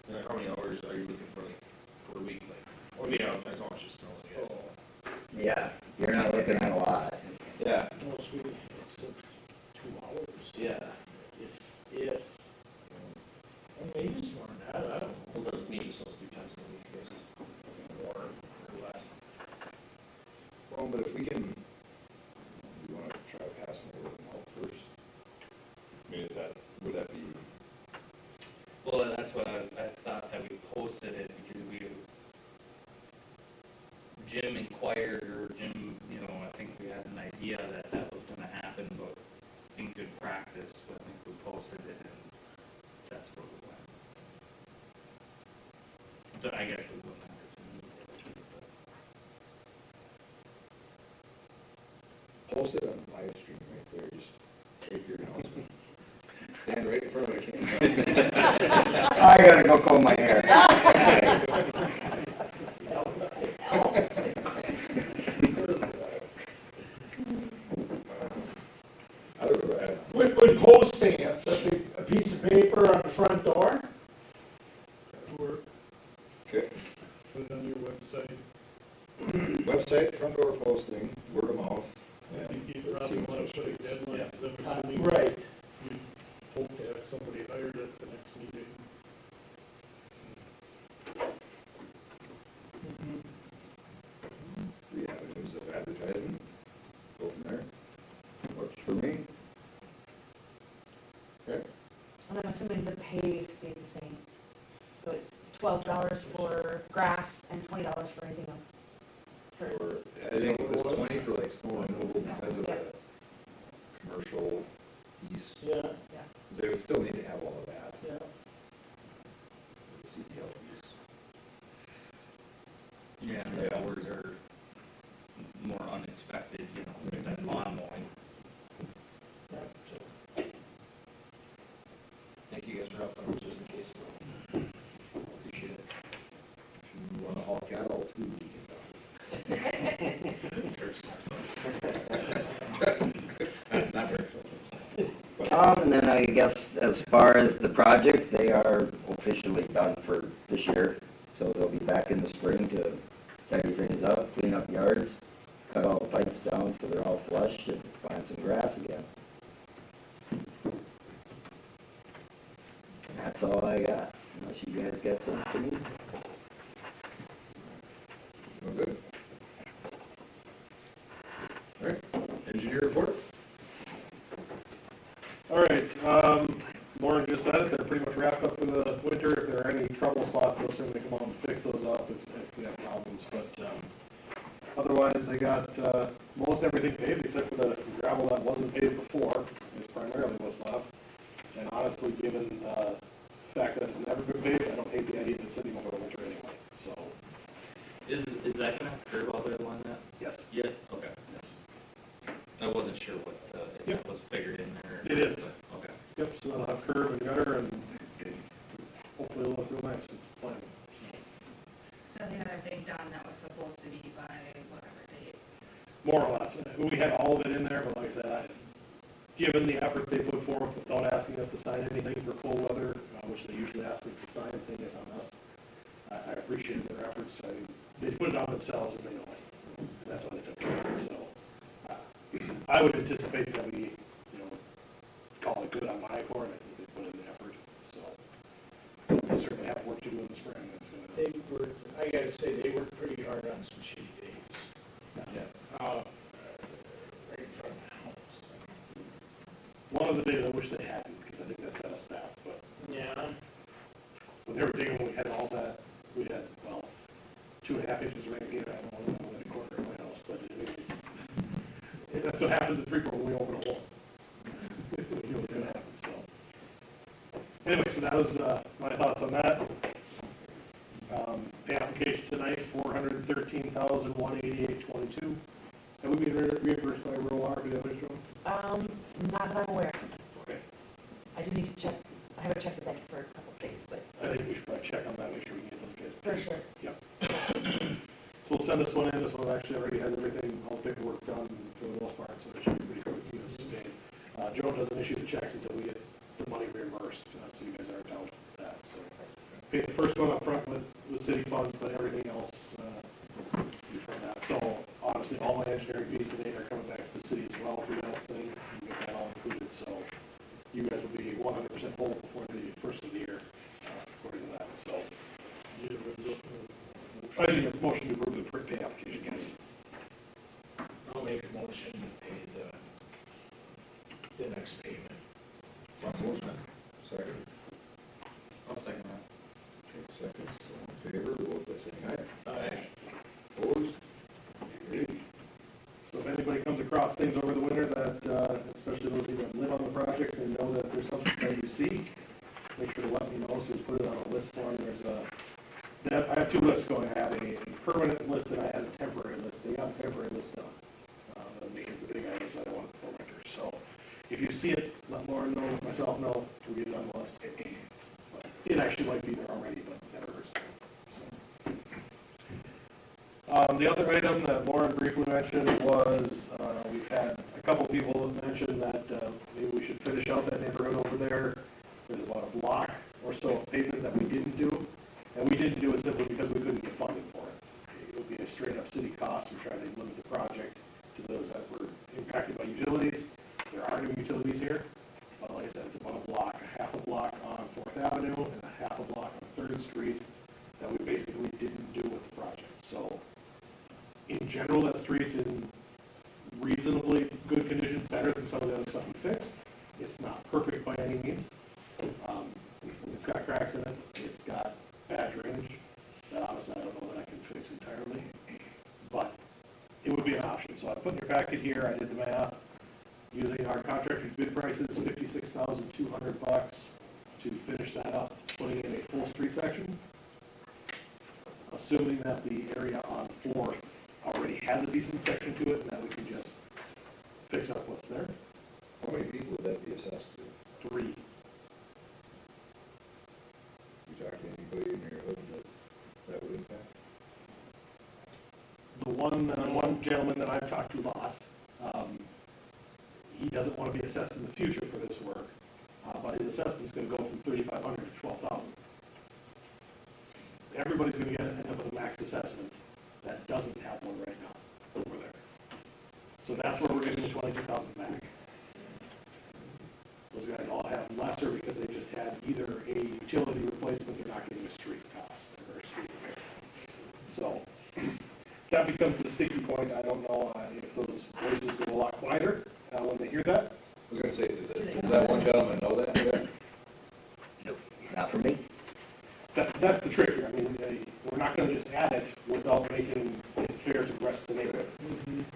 And like, how many hours are you looking for, like, per week, like, or, you know, as long as it's snowing, I guess. Yeah, you're not looking at a lot. Yeah, Most we, it's 2 hours. yeah. If, and maybe it's more than that, I don't know. We'll go to meetings, so it's 3 times a week, I guess. More or less. Well, but if we can, we wanna try to pass them over them out first. I mean, would that be, Well, that's what I thought that we posted it because Jim inquired, or Jim, you know, I think we had an idea that that was gonna happen, but in good practice, but I think we posted it and that's where we went. But I guess it wouldn't matter to me, but. post it on live stream right there, just take your announcement. Stand right in front of the camera. I gotta go comb my hair. Would posting a piece of paper on the front door? Or Okay, put it on your website. website, front door posting, word of mouth. I think you Let's probably see want what's to put a deadline, I'm assuming. Right. We hope to have somebody hired at the next meeting. The avenues of advertising, go from there. Works for me. Okay, And I'm assuming the pay stays the same. So it's $12 for grass and $20 for anything else. For, or, I think it was 20 for like snow removal because of the commercial piece. Yeah, Because they would still need to have all of that, yeah. the CDL piece. Yeah, and the hours are more unexpected, you know, than lawn mowing. Thank you guys for helping, just in case. Appreciate it. If you want to haul cattle too, we can. Not very And then I guess as far as the project, they are officially done for this year. So they'll be back in the spring to tidy things up, clean up yards, cut all the pipes down so they're all flush, and plant some grass again. And that's all I got, unless you guys got something for me. No good. All right, engineer report? All right, Lauren just said it, they're pretty much wrapped up for the winter. If there are any trouble spots, they'll certainly come out and fix those up if we have problems. But otherwise, they got most everything paved except for the gravel that wasn't paved before, is primarily what's left. And honestly, given the fact that it's never been paved, I don't hate the idea of it sitting over the winter anyway, so. Is that gonna have curb out there along that? Yes. Yeah, okay. Yes. I wasn't sure what, if Yep. that was figured in there. It is. but, okay. Yep, so they'll have curb and gutter and hopefully it'll look real nice, it's planned. So they had everything done that was supposed to be by whatever date. More or less. We had all of it in there, but like I said, given the effort they put forth without asking us to sign anything for cold weather, which they usually ask us to sign, saying it's on us, I appreciate their efforts. They put it on themselves and they know it. That's why they took care of it, so. I would anticipate that we, call it good on my part. I think they put in the effort, so. They certainly have work to do in the spring. That's gonna. They worked, I gotta say, they worked pretty hard on some shitty days. Yeah. Right in front of the house. One of the days I wish they hadn't, because I think that set us back, but Yeah. when they were digging, we had all that, we had, 2.5 inches of rain here, I don't know, in the corner of my house, but that's what happens at Freeport when we open a hole. You know what's gonna happen, so. Anyway, so that was, my thoughts on that. The application tonight, $413,188.22. Have we been reimbursed by rural water for the other one? not that I'm aware. Okay. I do need to check, I haven't checked with Becky for a couple of days, but I think we should probably send this one in. This one actually already has everything, all the paperwork done for the most part, so it should be pretty quick to get this paid. Joe doesn't issue the checks until we get the money reimbursed, so you guys aren't out with that, so. Pay the first one up front with city funds, but everything else, before that. So honestly, all my engineering fees today are coming back to the city as well through that thing, and get that all included, so you guys will be 100% whole before the first of the year, according to that, so. I need a motion to approve the pay application, guys. I'll make a motion to pay the next payment. Motion. Second. I'll second that. Second, all in favor, vote by saying aye. Aye. Opposed? Carried. So if anybody comes across things over the winter that, especially those of you that live on the project and know that there's something that you see, make sure to let me know, so just put it on a list form. I have two lists going. I have a permanent list and I have a temporary list. They got a temporary list done. The big items I don't want for winter. So if you see it, let Lauren know, myself know, we'll get it on the list. But it actually might be there already, but never hurts. So. The other item that Lauren briefly mentioned was we've had a couple people that mentioned that maybe we should finish out that neighborhood over there. There's about a block or so of pavement that we didn't do. And we didn't do it simply because we couldn't get funding for it. It would be a straight up city cost. We're trying to limit the project to those that were impacted by utilities. There are no utilities here. But like I said, it's about a block, a half a block on 4th Avenue and a half a block on 3rd Street that we basically didn't do with the project. So in general, that street's in reasonably good condition, better than some of the other stuff we fixed. It's not perfect by any means. It's got cracks in it. It's got bad drainage that honestly I don't know that I can fix entirely, but it would be an option. So I put in your packet here, I did the math, using our contractor's bid prices, $56,200 to finish that up, putting in a full street section. Assuming that the area on 4th already has a decent section to it, and that we can just fix up what's there. How many people would that be assessed to? 3. You talk to anybody in your hood that would impact? The one gentleman that I've talked to lots, he doesn't want to be assessed in the future for this work, but his assessment's going to go from $3,500 to $12,000. Everybody's going to end up with a max assessment that doesn't have one right now over there. So that's where we're getting the $22,000 back. Those guys all have lesser because they just had either a utility replacement, they're not getting a street cost or a street repair. So that becomes the sticky point. I don't know if those voices go a lot quieter when they hear that. I was gonna say, does that one gentleman know that yet? Nope, not for me. That's the trick here. I mean, we're not going to just add it without making it fair to the rest of the neighborhood.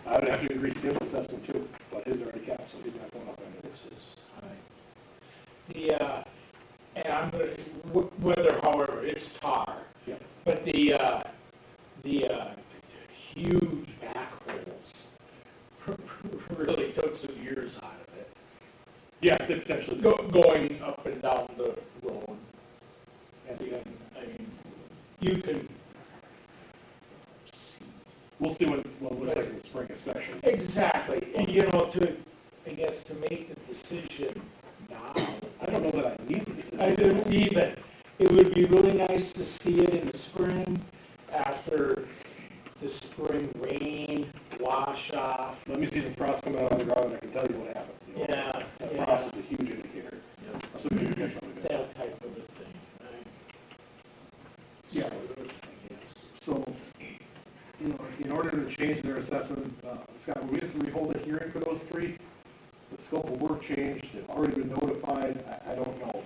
I would have to increase his assessment too, but his already capped, so he's not going up any. This is high. And I'm gonna, whether, however, it's tar. Yeah. But the huge backholes really took some years out of it. Yeah, they potentially. Going up and down the road. And I mean, you can see. We'll see what it looks like in the spring especially. Exactly, and I guess to make the decision now. I don't know that I need this. I didn't even, it would be really nice to see it in the spring, after the spring rain, wash off. Let me see the frost come out on the ground and I can tell you what happened. You know, Yeah, that yeah. frost is a huge indicator. Assuming you get something good. That type of a thing, right? Yeah. I guess. So, you know, in order to change their assessment, Scott, will we have to rehold a hearing for those 3? The scope of work changed, they've already been notified, I don't know.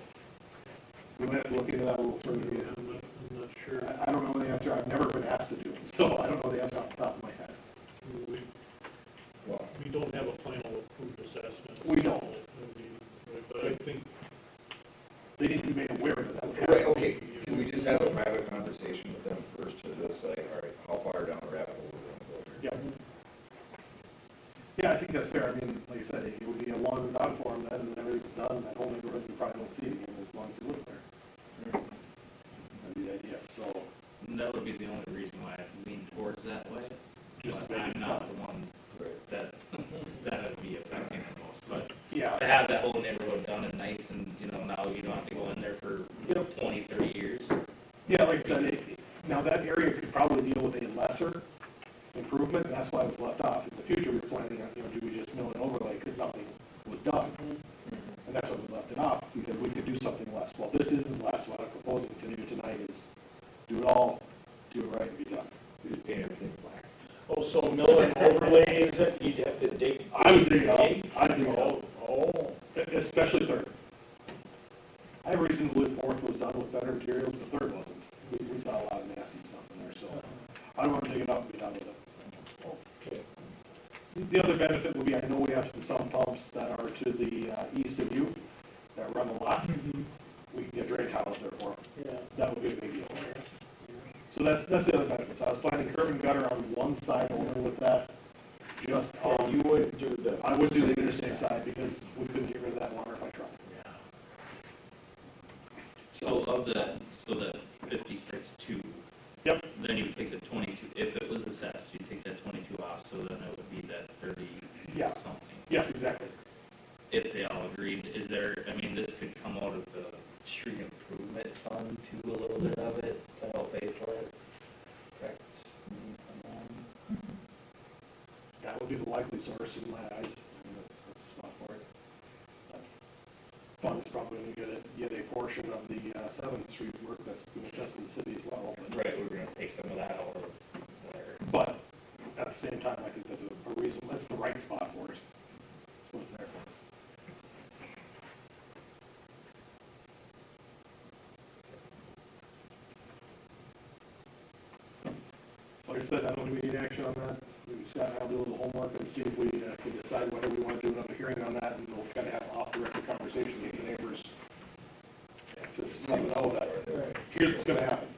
We might have to look into that a little further. I'm not sure. I don't know the answer, I've never been asked to do it, so I don't know the answer off the top of my head. We don't have a final approved assessment. We don't. I mean, but I think They need to be made aware that that would happen. Right, okay, can we just have a private conversation with them first to decide, all right, how far down the rabbit hole we're gonna go here? Yeah. Yeah, I think that's fair. I mean, like I said, it would be a long without for them then, and everything's done, that whole neighborhood, you probably don't see it again as long as you live there. That'd be the idea, so. That would be the only reason why I lean towards that way, just to but make I'm it not tough. the one that would be affecting the most, but Yeah, to have that whole neighborhood done and nice and, now you don't have to go in there for, 20, 30 years. yeah, like I said, now that area could probably deal with a lesser improvement, and that's why it was left off. In the future, we're planning on, do we just mill and overlay, because nothing was done. And that's why we left it off, because we could do something less. Well, this isn't less, what I'm proposing to you tonight is do it all, do it right, and be done. We just paint everything black. Oh, so mill and overlay is it, you'd have to dig? I would dig it up, I'd dig it up, Oh, especially Third. I have reason to believe Fourth was done with better materials, but Third wasn't. We saw a lot of nasty stuff in there, so I want to dig it up and be done with it. okay. The other benefit would be, I know we have some pumps that are to the east of you that run a lot. We can get drain tiles there for them. Yeah. That would be a big deal. So that's the other benefit. So I was planning curb and gutter on one side only with that. Just on, You wouldn't do the. I would do the interstate side because we couldn't get rid of that water if I tried. So the 56.2. Yep. Then you take the 22, if it was assessed, you take that 22 off, so then it would be that 30 Yeah. something. Yes, exactly. If they all agreed, this could come out of the street improvement fund too, a little bit of it, to help pay for it, correct? That would be the likely source in my eyes. I mean, that's the spot for it. Fund is probably going to get a portion of the 7th Street work that's been assessed in the city as well. Right, we're gonna take some of that out of there. But at the same time, I think that's a reason, that's the right spot for it. That's what it's there for. So like I said, I don't know if we need action on that. Scott and I'll do a little homework and see if we can decide whether we want to do another hearing on that, and we'll kind of have an off-the-record conversation with the neighbors. Just let them know that, here's what's gonna happen.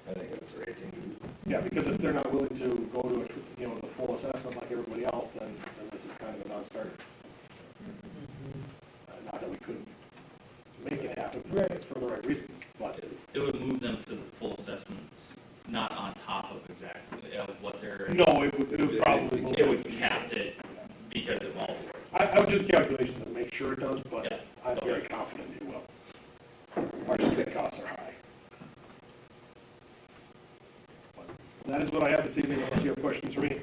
I think that's the right thing to do. Yeah, because if they're not willing to go to, the full assessment like everybody else, then this is kind of a non-starter. Not that we couldn't make it happen, for the right reasons, but. It would move them to the full assessments, not on top of exactly of what they're. No, it would probably. It would cap it because it won't work. I would do the calculation to make sure it does, but Yeah. I'm very confident it will. Our stick costs are high. But that is what I have this evening, unless you have questions for me.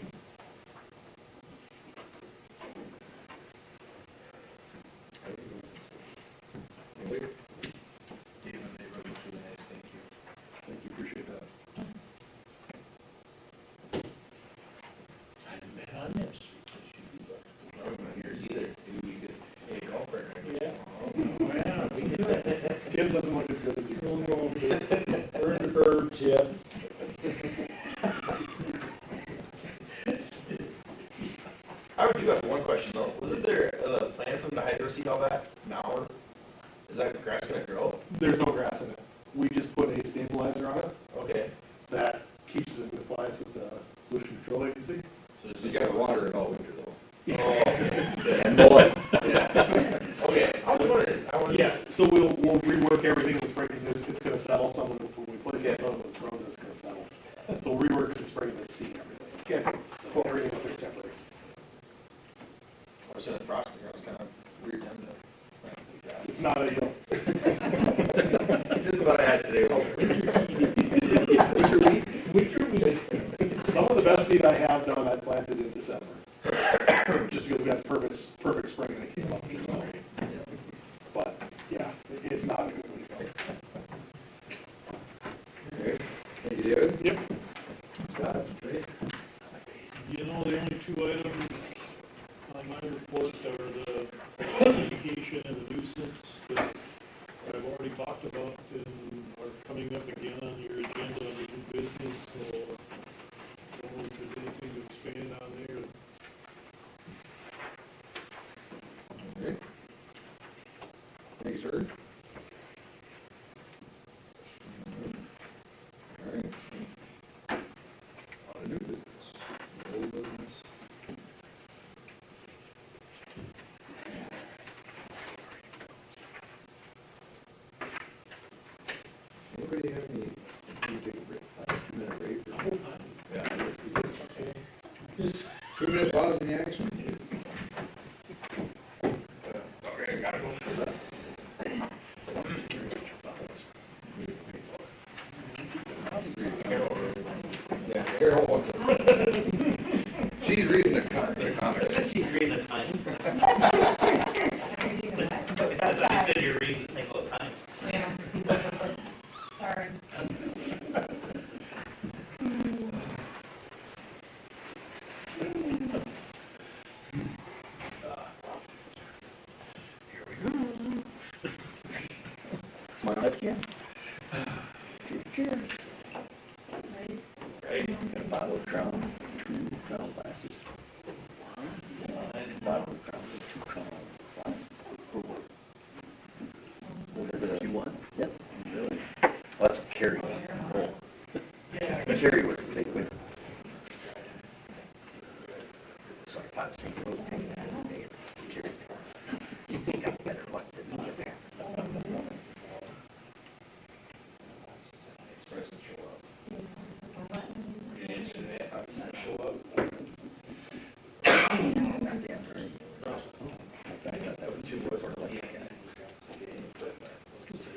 Thank you, appreciate that. I haven't been on them streets this year, but. I'm not here either. Maybe we could pay a golf partner. Yeah. Yeah, we do that. Tim doesn't look as good as you. We're in the burbs, yeah. I do have one question though. Wasn't there a plan from the hydro seed all that now? Or is that grass gonna grow? There's no grass in it. We just put a stabilizer on it Okay. that keeps it in compliance with the pollution control agency. So You gotta water it all winter though. Oh, okay. And mow it. Okay, I was wondering. Yeah, so we'll rework everything in the spring, because it's gonna settle, some of it, when we place it, some of it's frozen, it's gonna settle. So we'll rework it in the spring and seed everything. Okay. So everything will be temporary. I was gonna frost it. It was kind of weird time to. It's not ideal. Just what I had today. Winter wheat. Some of the best seed I have done, I planted in December. Just because we had perfect spring and it came up just great. But, yeah, it's not a good way to go. Okay. Thank you, David. Yep. Scott, Trey? The only two items on my report are the education and the nuisance that I've already talked about and are coming up again on your agenda under new business, so I don't know if there's anything to expand on there. Okay. Thanks, sir. All right. On to new business. Old business. Anybody have any, can you take a break, 2-minute break? Or- 2-minute pause in the action. Okay, gotta go. Yeah, Carol wants it. She's reading the comics. She's reading the time. That's what I said, you're reading the same whole time. Yeah. Sorry. Smile again. Cheers. Right? Got a bottle of Crown, 2 Crown glasses. A bottle of Crown, 2 Crown glasses. Whatever you want. Yep. Really? Well, that's what Carrie. Carrie was the big winner. So I bought St. Louis thing the other day. She's got better luck than me there.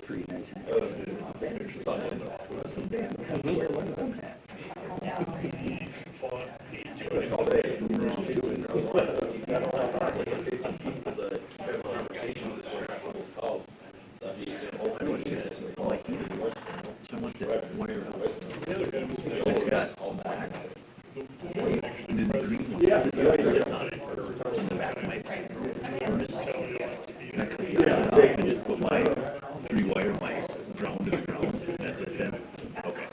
Pretty nice hats. Some damn, wear one of them hats. I just put my 3-wire, my ground to the ground, and that's it then. Okay.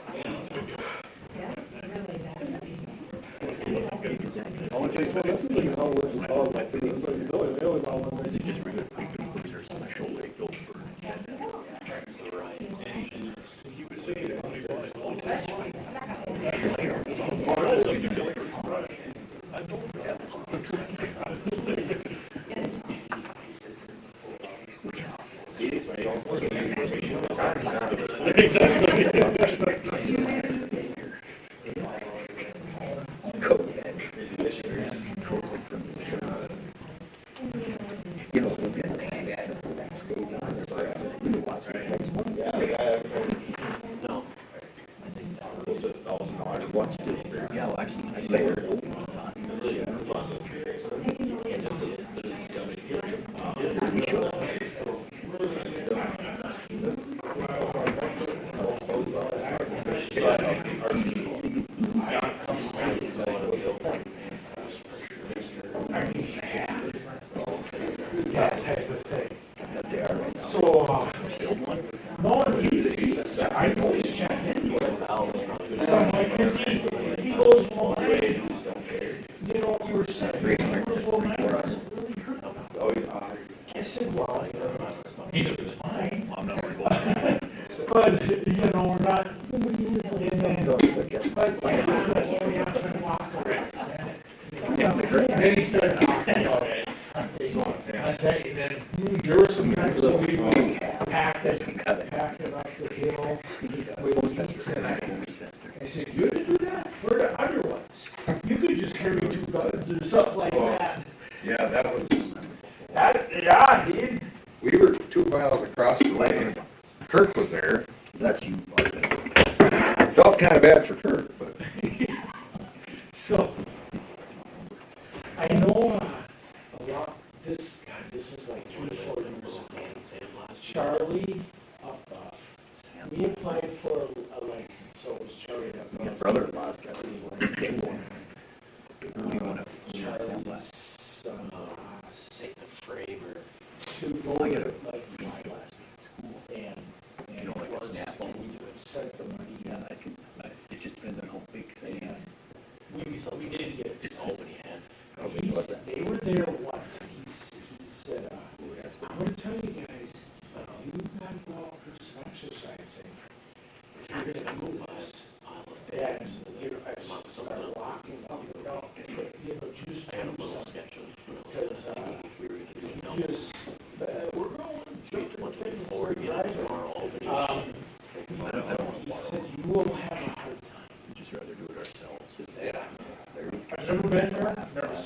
All it takes is all my things, so you know, they only want one. Is it just regular paper, or is there some special way it goes for? He was saying that only one test. You know, we'll get that stays on there forever. We can watch this next one. No. I watched it. Yeah, well, actually, later. We should. That they are right now. So, no one uses, I always check in with him. So I'm like, he goes, well, hey, you know, you were saying, he goes, well, man, it doesn't really hurt him. I said, well, it was fine. I'm not worried about that. But, you know, we're not, and then, but, like, we have to walk around. Then he started talking about it. I tell you, then, there were some times that we packed it up the hill. I said, you didn't do that? Where are the other ones? You could just carry 2 guns or something like that. Yeah, that was, Yeah, dude. we were 2 miles across the lane. Kirk was there. That's you. Felt kind of bad for Kirk, but. So, I know a lot, this is like 3 or 4 years ago. Charlie Uphoff, we applied for a license, so it was Charlie My Uphoff. brother-in-law's got a big one. Charlie's, say the Fravor, to go I to got a like, last school. and You know, like a was, snap on. sent the money. Yeah, it just depends on how big they are. We didn't get it. It's already had. They were there once, and he said, I'm gonna tell you guys, you gotta go out for some exercising. If you're gonna do this, that, you know, I start walking up and down, you know, just because, you just, we're going, jumping forward, guys. He said, you will have a hard time. We'd just rather do it ourselves. Yeah. I've never been there, never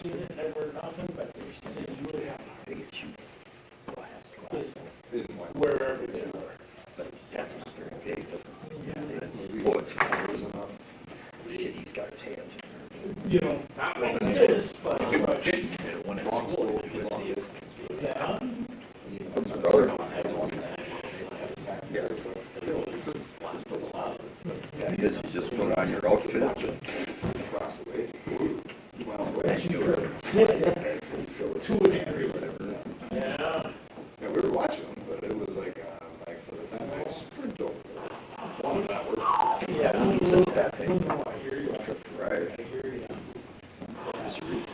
2 and a half or whatever. Yeah. Yeah, we were watching them, but it was like for the time I sprint over. One of that worked. Yeah, he says that thing. No, I hear you. Trip to ride. I hear you. Just read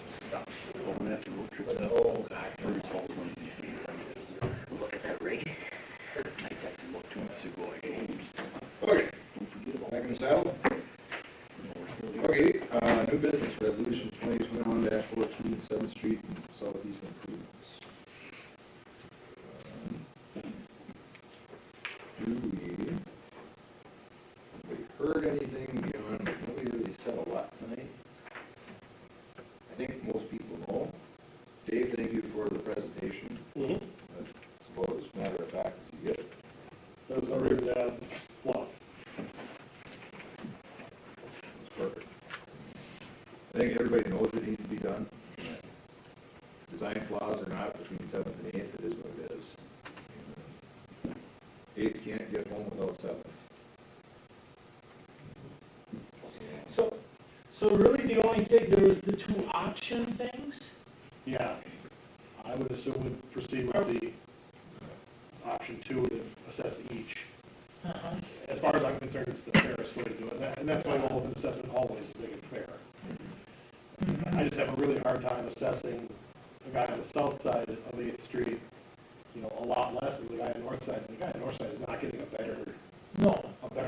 stuff. Going after road trips. Oh, God. First, all one of these things. Look at that rig. I texted about 2 months ago. I go, Okay, don't forget about back in the saddle. Okay, new business resolution 2021-14, 7th Street and Southeast improvements. Have we heard anything beyond, nobody really said a lot tonight? I think most people know. Dave, thank you for the presentation. That's about as matter of fact as you get. That was under fluff. That's perfect. I think everybody knows it needs to be done. Design flaws or not, between 7th and 8th, it is what it is. 8th can't get home without 7th. So really the only thing, there was the 2 option things? Yeah, I would assume we'd proceed with the option 2 to assess each. As far as I'm concerned, it's the fairest way to do it, and that's my goal of an assessment always, is make it fair. I just have a really hard time assessing a guy on the south side of 8th Street, a lot less than the guy on the north side, and the guy on the north side is not getting a better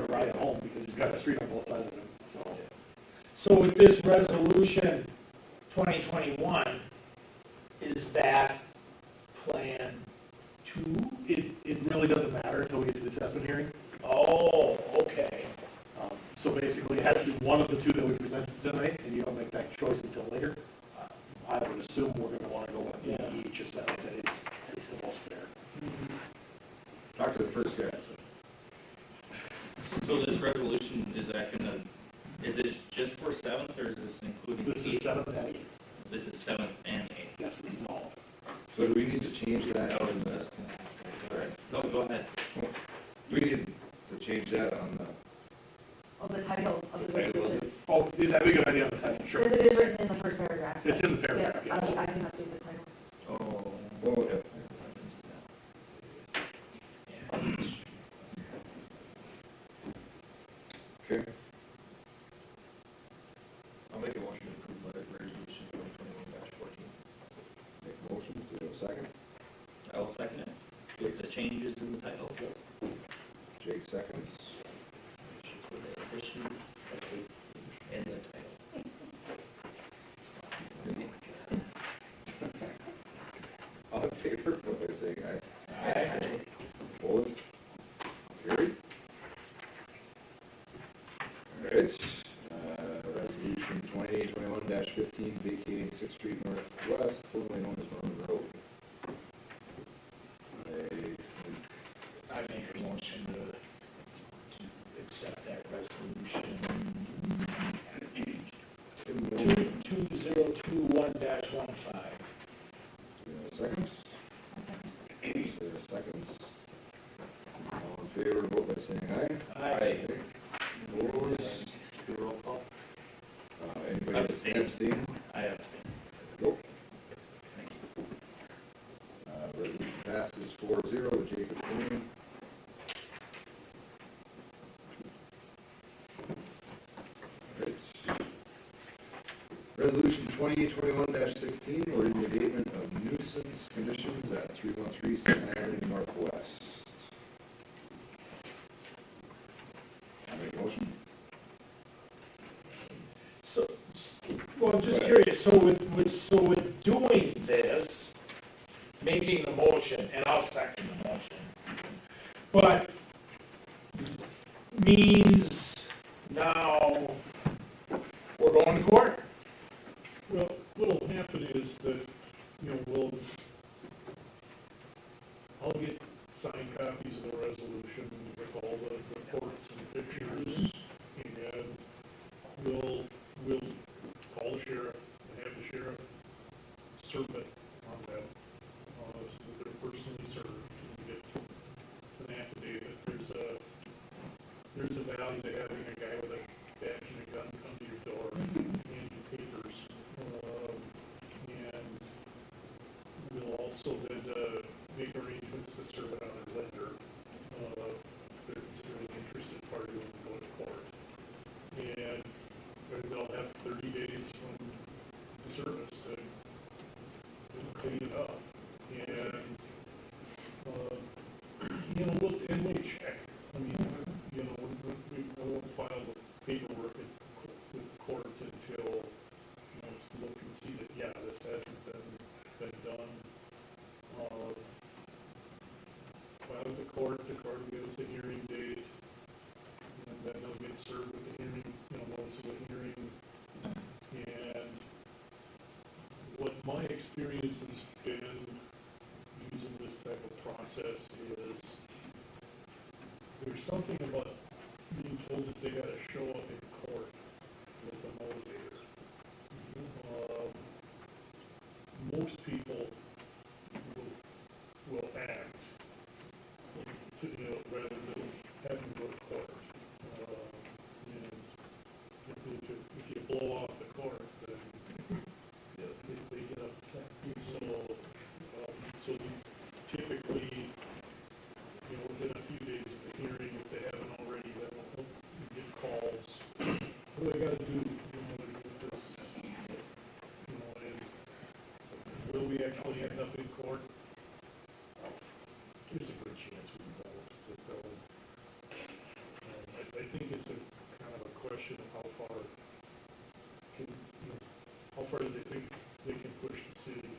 ride home, because he's got a street on both sides of him, so. So with this resolution 2021, is that plan 2? It really doesn't matter until we get to the assessment hearing. Oh, okay. So basically, it has to be one of the 2 that we presented tonight, and you don't make that choice until later. I would assume we're gonna wanna go with each assessment, it's the most fair. Talk to the first guy. So this resolution, is this just for 7th, or is this including? This is 7th and 8th. This is 7th and 8th. Yes, this is all. So do we need to change that on the, No, go ahead. we need to change that on the, Of the title of the title of resolution. Oh, that'd be a good idea on the title, sure. Because it is written in the first paragraph. It's in the paragraph, Yeah, yeah. I can update the title. oh, yeah. Okay, I'll make a motion to approve resolution 2021-14. make a motion, do we have a second? I'll second it, with the changes in the title. Jake seconds. Issue, and the title. All in favor, what do I say, guys? Aye. Opposed? Carried. All right, resolution 2021-15, vacating 6th Street Northwest, formerly known as Norman Road. I make a motion to accept that resolution. 2021-15. Seconds? Seconds. All in favor, vote by saying aye. Aye. Opposed? Roll call. Anybody abstain? I abstain. Go. Resolution passes 4-0 with Jake abstaining. Right. Resolution 2021-16, ordering the abatement of nuisance conditions at 313 Second Avenue Northwest. I make a motion. So, well, I'm just curious, so with doing this, making the motion, and I'll second the motion, but means now we're going to court? Well, what'll happen is that, I'll get signed copies of the resolution with all the reports and pictures, and we'll call the sheriff and have the sheriff serve it on that, so that they're personally served, and get an affidavit. There's a value to having a guy with a badge and a gun come to your door and hand you papers. And also did, make arrangements to serve another lender, that's a really interested party when we go to court. And they'll have 30 days from the service to clean it up. And, we'll check. I mean, we won't file the paperwork with the court until, look and see that, yeah, this hasn't been done. File with the court will give us a hearing date, and then they'll get served with the hearing, notice of a hearing. And what my experience has been using this type of process is there's something about being told that they gotta show up in court with a motivator. Most people will act, rather than having to go to court. And if you blow off the court, then they get upset. So typically, within a few days of the hearing, if they haven't already, then we'll get calls. What do I gotta do, to get this? And will we actually end up in court? There's a good chance we won't. I think it's a kind of a question of how far do they think they can push the city?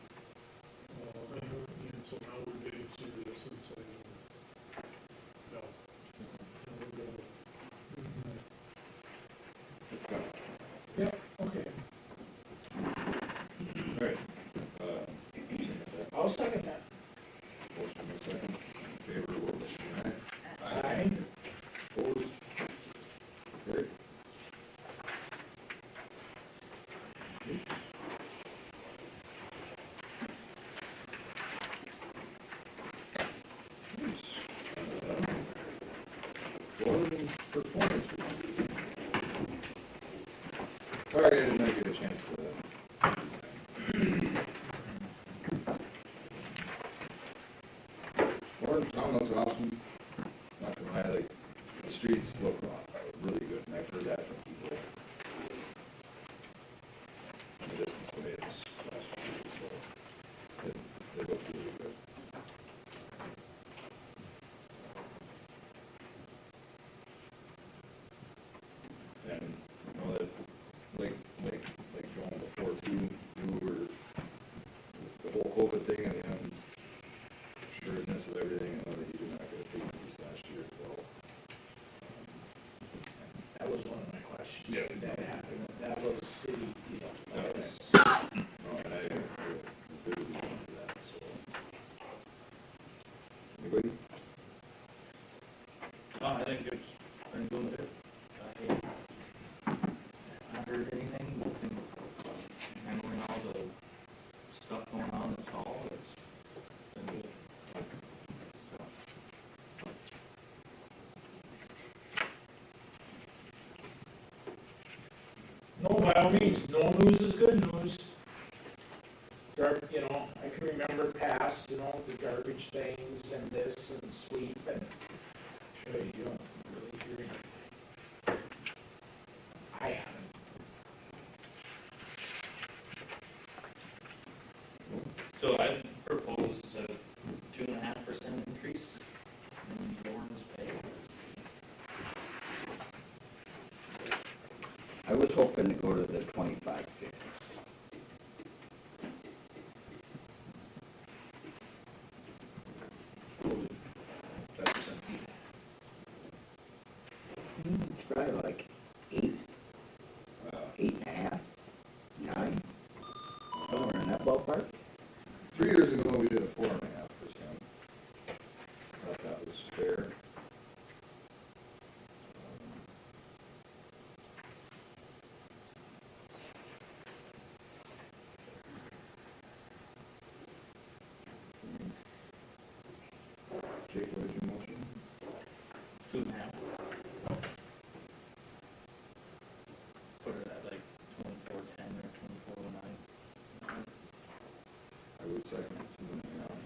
And so now we're getting serious and saying, no. We're gonna. Let's go. Yeah, okay. All right. I'll second that. Motion is second. In favor, vote aye. Aye. Opposed? Carried. Board and performance review. Sorry, I did not get a chance to. Warren town looks awesome. Not gonna lie, like, the streets look really good, and I've heard that from people. The distance away is last year, so they look really good. And, that, like John before too, you were, the whole COVID thing and the unsureness of everything, that you did not get a big piece last year, so. That was one of my questions. Yeah. That happened, that was city, That was, no, and I really wanted that, so. Anybody? I think it's been doing good. I haven't heard anything, handling all the stuff going on this fall, it's been good. No, by all means, no news is good news. I can remember past, the garbage things and this and sweep and, sure, you don't really hear it. I haven't. So I propose a 2.5% increase in Lauren's pay. I was hoping to go to the 25.50. It's probably like 8, 8.5, 9, somewhere in that ballpark. 3 years ago, we did a 4.5%. Thought that was fair. Jake, what is your motion? 2.5. Put it at like 24.10 or 24.09. I would second 2.5.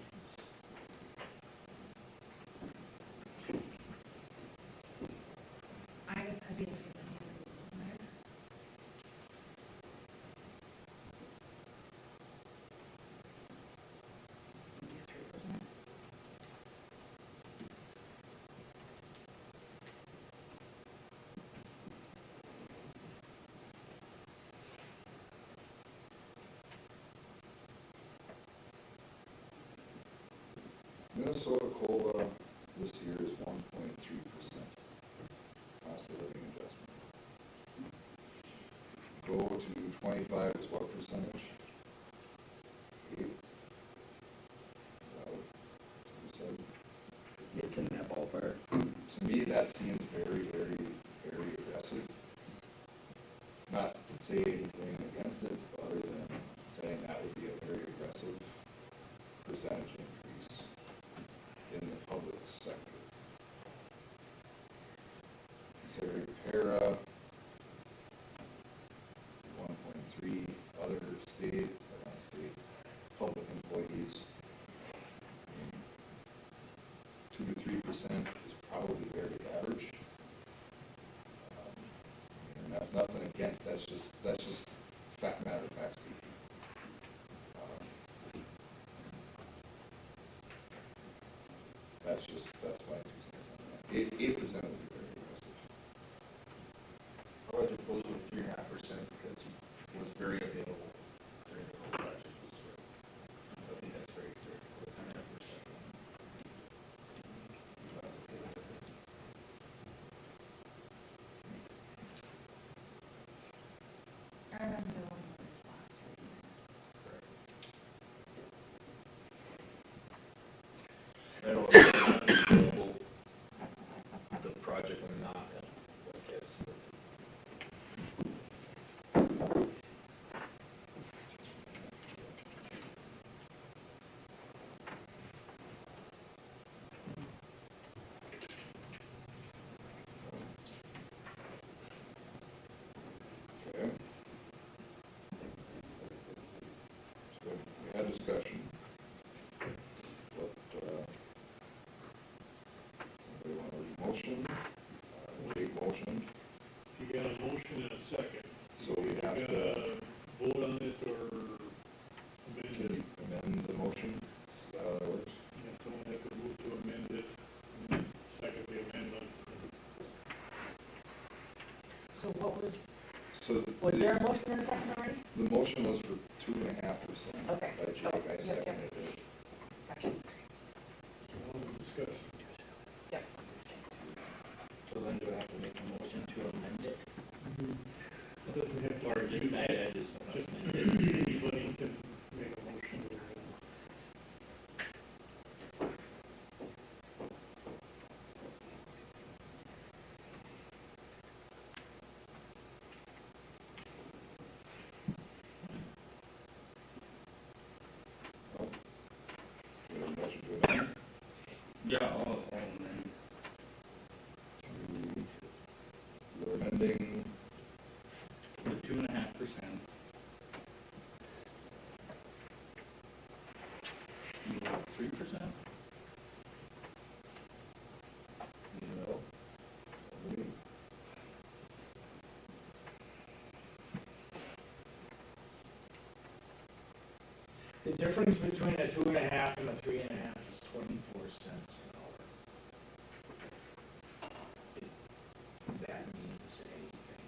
Minnesota COLA this year is 1.3%. Cost of living adjustment. Go to 25 is what percentage? 8? Is that what you said? It's in that ballpark. To me, that seems very, very, very aggressive. Not to say anything against it, other than saying that would be a very aggressive percentage increase in the public sector. Consider para, 1.3, other state, or not state, public employees. 2 to 3% is probably very average. And that's nothing against, that's just fact, matter of fact speaking. That's my 2 cents on that. 8% would be very aggressive. I would propose with 3.5% because he was very available during the whole project this year. I think that's very fair with 3.5%. I remember there wasn't much last year. I don't know if it's not available, the project or not, I guess. Okay. So we had discussion. What, anybody want a motion? Big motion, You got a motion and a second. so we have You to gotta vote on it or amend it. amend the motion. Is that how that works? And someone have to move to amend it, and then second the amendment. So what was, So was there a motion in a second already? the motion was for 2.5%. Okay. By Jake, I Yep, yep. seconded it. Gotcha. We'll discuss. Yep. So then do I have to make a motion to amend it? It doesn't have to. Or just, I just want to Just amend it. anybody can make a motion to amend. We have a motion to amend. Yeah, I'll amend. We're amending, The 2.5%. You want 3%? no. The difference between a 2.5 and a 3.5 is 24 cents an hour. If that means anything.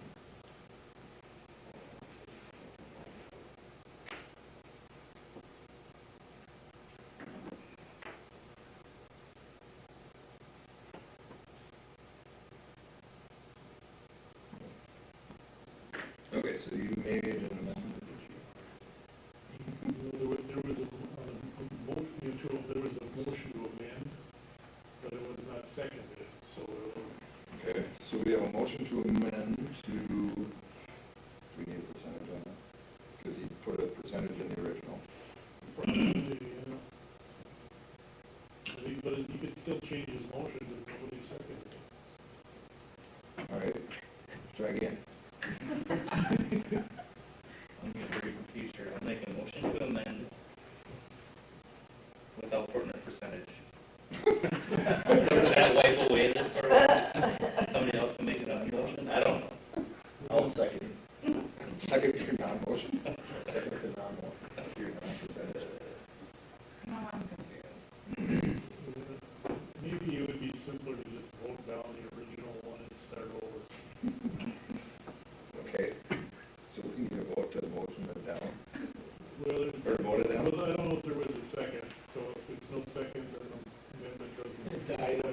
Okay, so you made an amendment. There was a motion to amend, but it was not seconded, so Okay, so we have a motion to amend to, do we need a percentage on that? Because he put a percentage in the original. probably, but he could still change his motion if nobody seconded it. All right, try again. I'm getting very confused here. I'll make a motion to amend without putting a percentage. Does that wipe away this part? Somebody else can make another motion? I don't know. I'll second. Second your non-motion. Second the non-motion. Your non-percentage. No, I'm confused. Maybe it would be simpler to just vote down the original one and start over.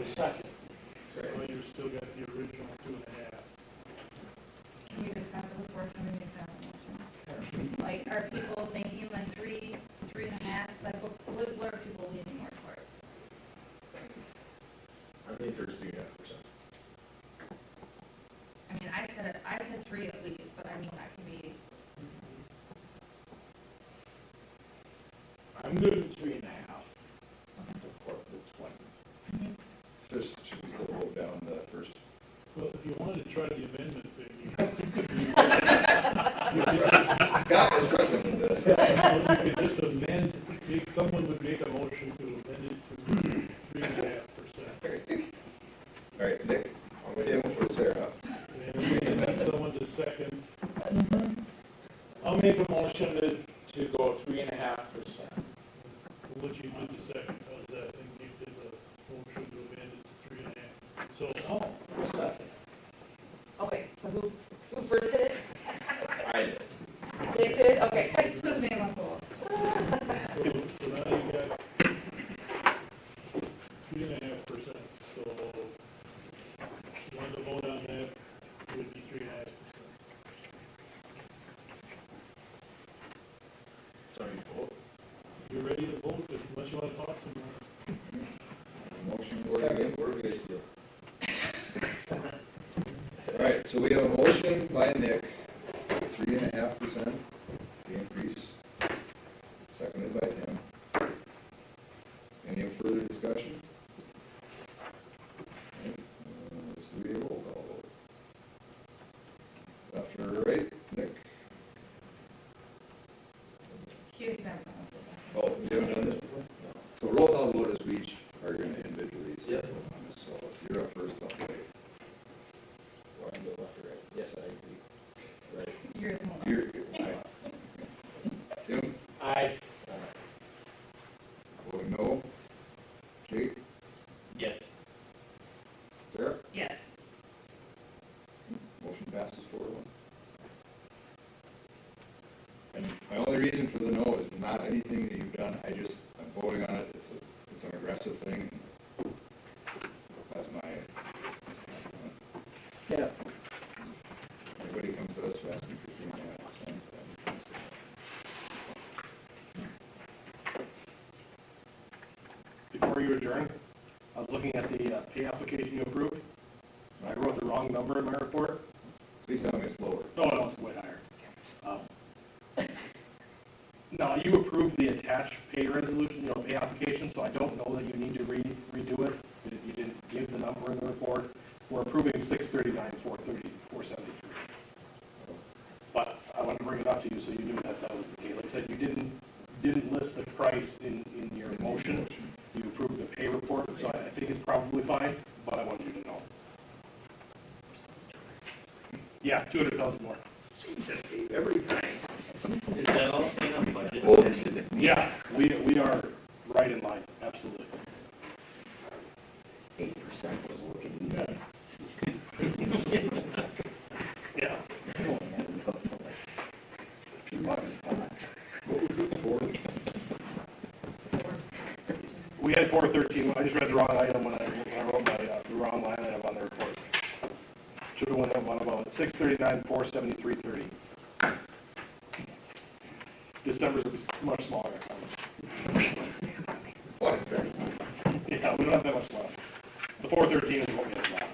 a second. So you still got the original 2.5. Can we discuss it before somebody makes that motion? Like, are people thinking then 3.5, like, what are people leaning more towards? I think there's 3.5%. I mean, I said 3 at least, but I mean, that could be, I'm good with 3.5. Or the 20. Just, should we still vote down the first? Well, if you wanted to try the amendment thing, you Scott was struggling with this. could just amend, someone would make a motion to amend it to 3.5%. All right, Nick, Tim, or Sarah? And then someone to second. I'll make a motion to go 3.5%. We'll let you do the second, how's that? I think you did the motion to amend it to 3.5. So, Oh, second. Okay, so who first did it? I did. Nick did, okay. who's name on both? so now you got 3.5%. So, you want to vote on that, it would be 3.5%. Sorry, vote. You're ready to vote, unless you want to talk some more. Motion, where do we guys feel? All right, so we have a motion by Nick, 3.5%, the increase, seconded by Tim. Any further discussion? Okay, let's do a roll call vote. Left or right, Nick? Hugh said Oh, you haven't done it? So roll call vote is we each are gonna individually. Yep. vote on this. So if you're up first, I'll wait. Or I go left or right. Yes, I agree. Right. you're the one. You're, aye. Tim? Aye. Voting no. Jake? Yes. Sarah? Yes. Motion passes 4-1. And my only reason for the no is not anything that you've done, I'm voting on it, it's an aggressive thing. That's my. Yeah. Everybody comes to us asking for 3.5%. Before you adjourn, I was looking at the pay application you approved. I wrote the wrong number in my report. Please tell me it's lower. No, it's way higher. Now, you approved the attached pay resolution, pay application, so I don't know that you need to redo it. You didn't give the number in the report. We're approving $639,473. But I wanted to bring it up to you so you knew that that was the case. Like I said, you didn't list the price in your motion. You approved the pay report, so I think it's probably fine, but I want you to know. Yeah, 200,000 more. Jesus, Dave, every time. Is that all staying on budget? Yeah, we are right in line, absolutely. 8% was looking good. Yeah. I only had enough for like a few bucks. What was it for? We had 413, I just read the wrong item when I wrote the wrong line item on the report. Should have went up one about 639, 473.30. December's will be much smaller. What? Yeah, we don't have that much left. The 413 is what we have left.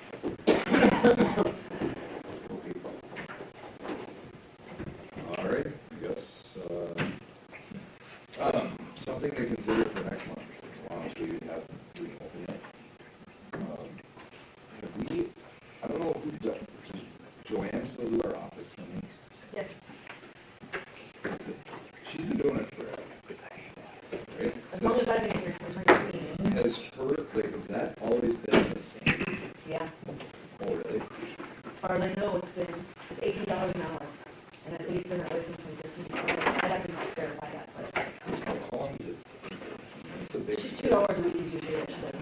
All right, I guess, something to consider for next month, as long as we have, I don't know who does, Joanne still do our office, Yes. she's been doing it forever. Right? As long as I've been here since 2015. Has has that always been the same? Yeah. Oh, really? As far as I know, it's $18 an hour. And I think it's been that way since 2015. I'd have to verify that, but How long is it? It's a big. it's 2 hours a week is usually what she does.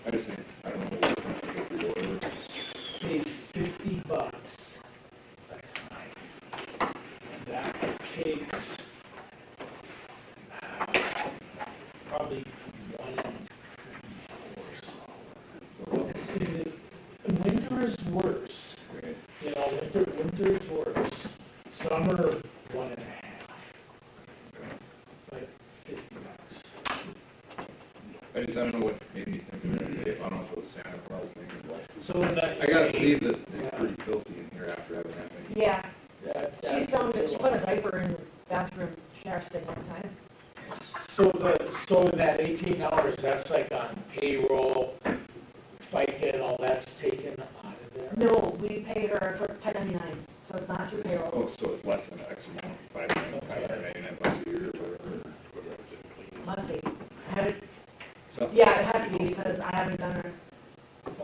I just think, I don't know. Say $50 a time. That takes probably I don't know what made me think of that today, if I don't know if it was Santa Claus thing or what. So in that. I gotta believe that it's pretty filthy in here after having that many. Yeah, That- she found it, she put a diaper in the bathroom shower stick one time. So in that $18, that's like on payroll, FICA and all that's taken out of there? No, we pay her for 1099, so it's not through payroll. Oh, so it's less than X amount, $599 a year or whatever it's in. Must be. I haven't, So, yeah, it has to be because I haven't done her.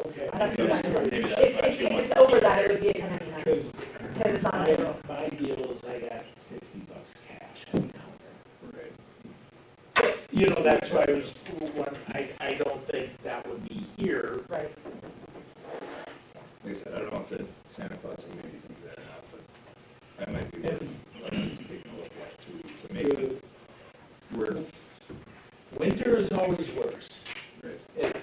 Okay. I'd have to do that. Maybe that's If why she wants it's to over keep that, it. it would be a 1099, Because because it's on payroll. my deal is I got $50 cash on the counter. right. You know, that's why I was, I don't think that would be here. Right. Like I said, I don't know if the Santa Claus thing made me think of that or not, but that might be worth us taking a look at too, to make it worth. Winter is always worse. Right. It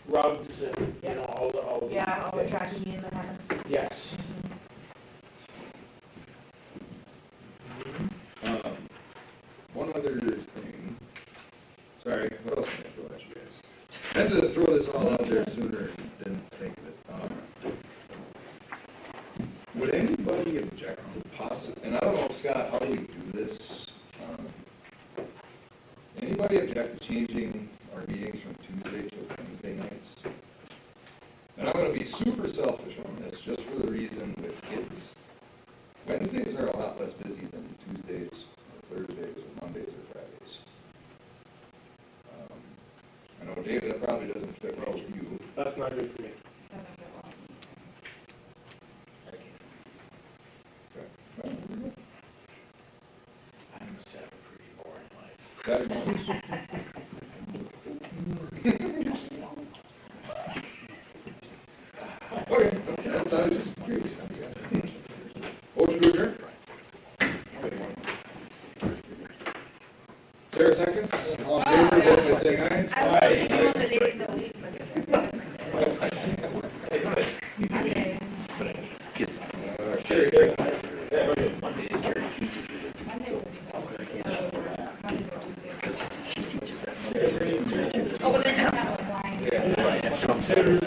rugs and, you know, all the. Yeah, all the things. tracking in that happens. Yes. One other thing, sorry, what else can I throw at you guys? I had to throw this all out there sooner and didn't think of it. Would anybody object to and I don't know, Scott, how do we do this? Anybody object to changing our meetings from Tuesday to Wednesday nights? And I'm gonna be super selfish on this, just for the reason with kids. Wednesdays are a lot less busy than Tuesdays, or Thursdays, or Mondays, or Fridays. I know, Dave, that probably doesn't fit well with you. That's not good for me. I must have a pretty boring life. Saturday morning. Okay, that's, I was just curious. Motion to adjourn? Sarah seconds, all in favor, vote by saying aye. I was thinking one of the days of the week, Because she teaches at 6. Oh, but then you have a line. At some center.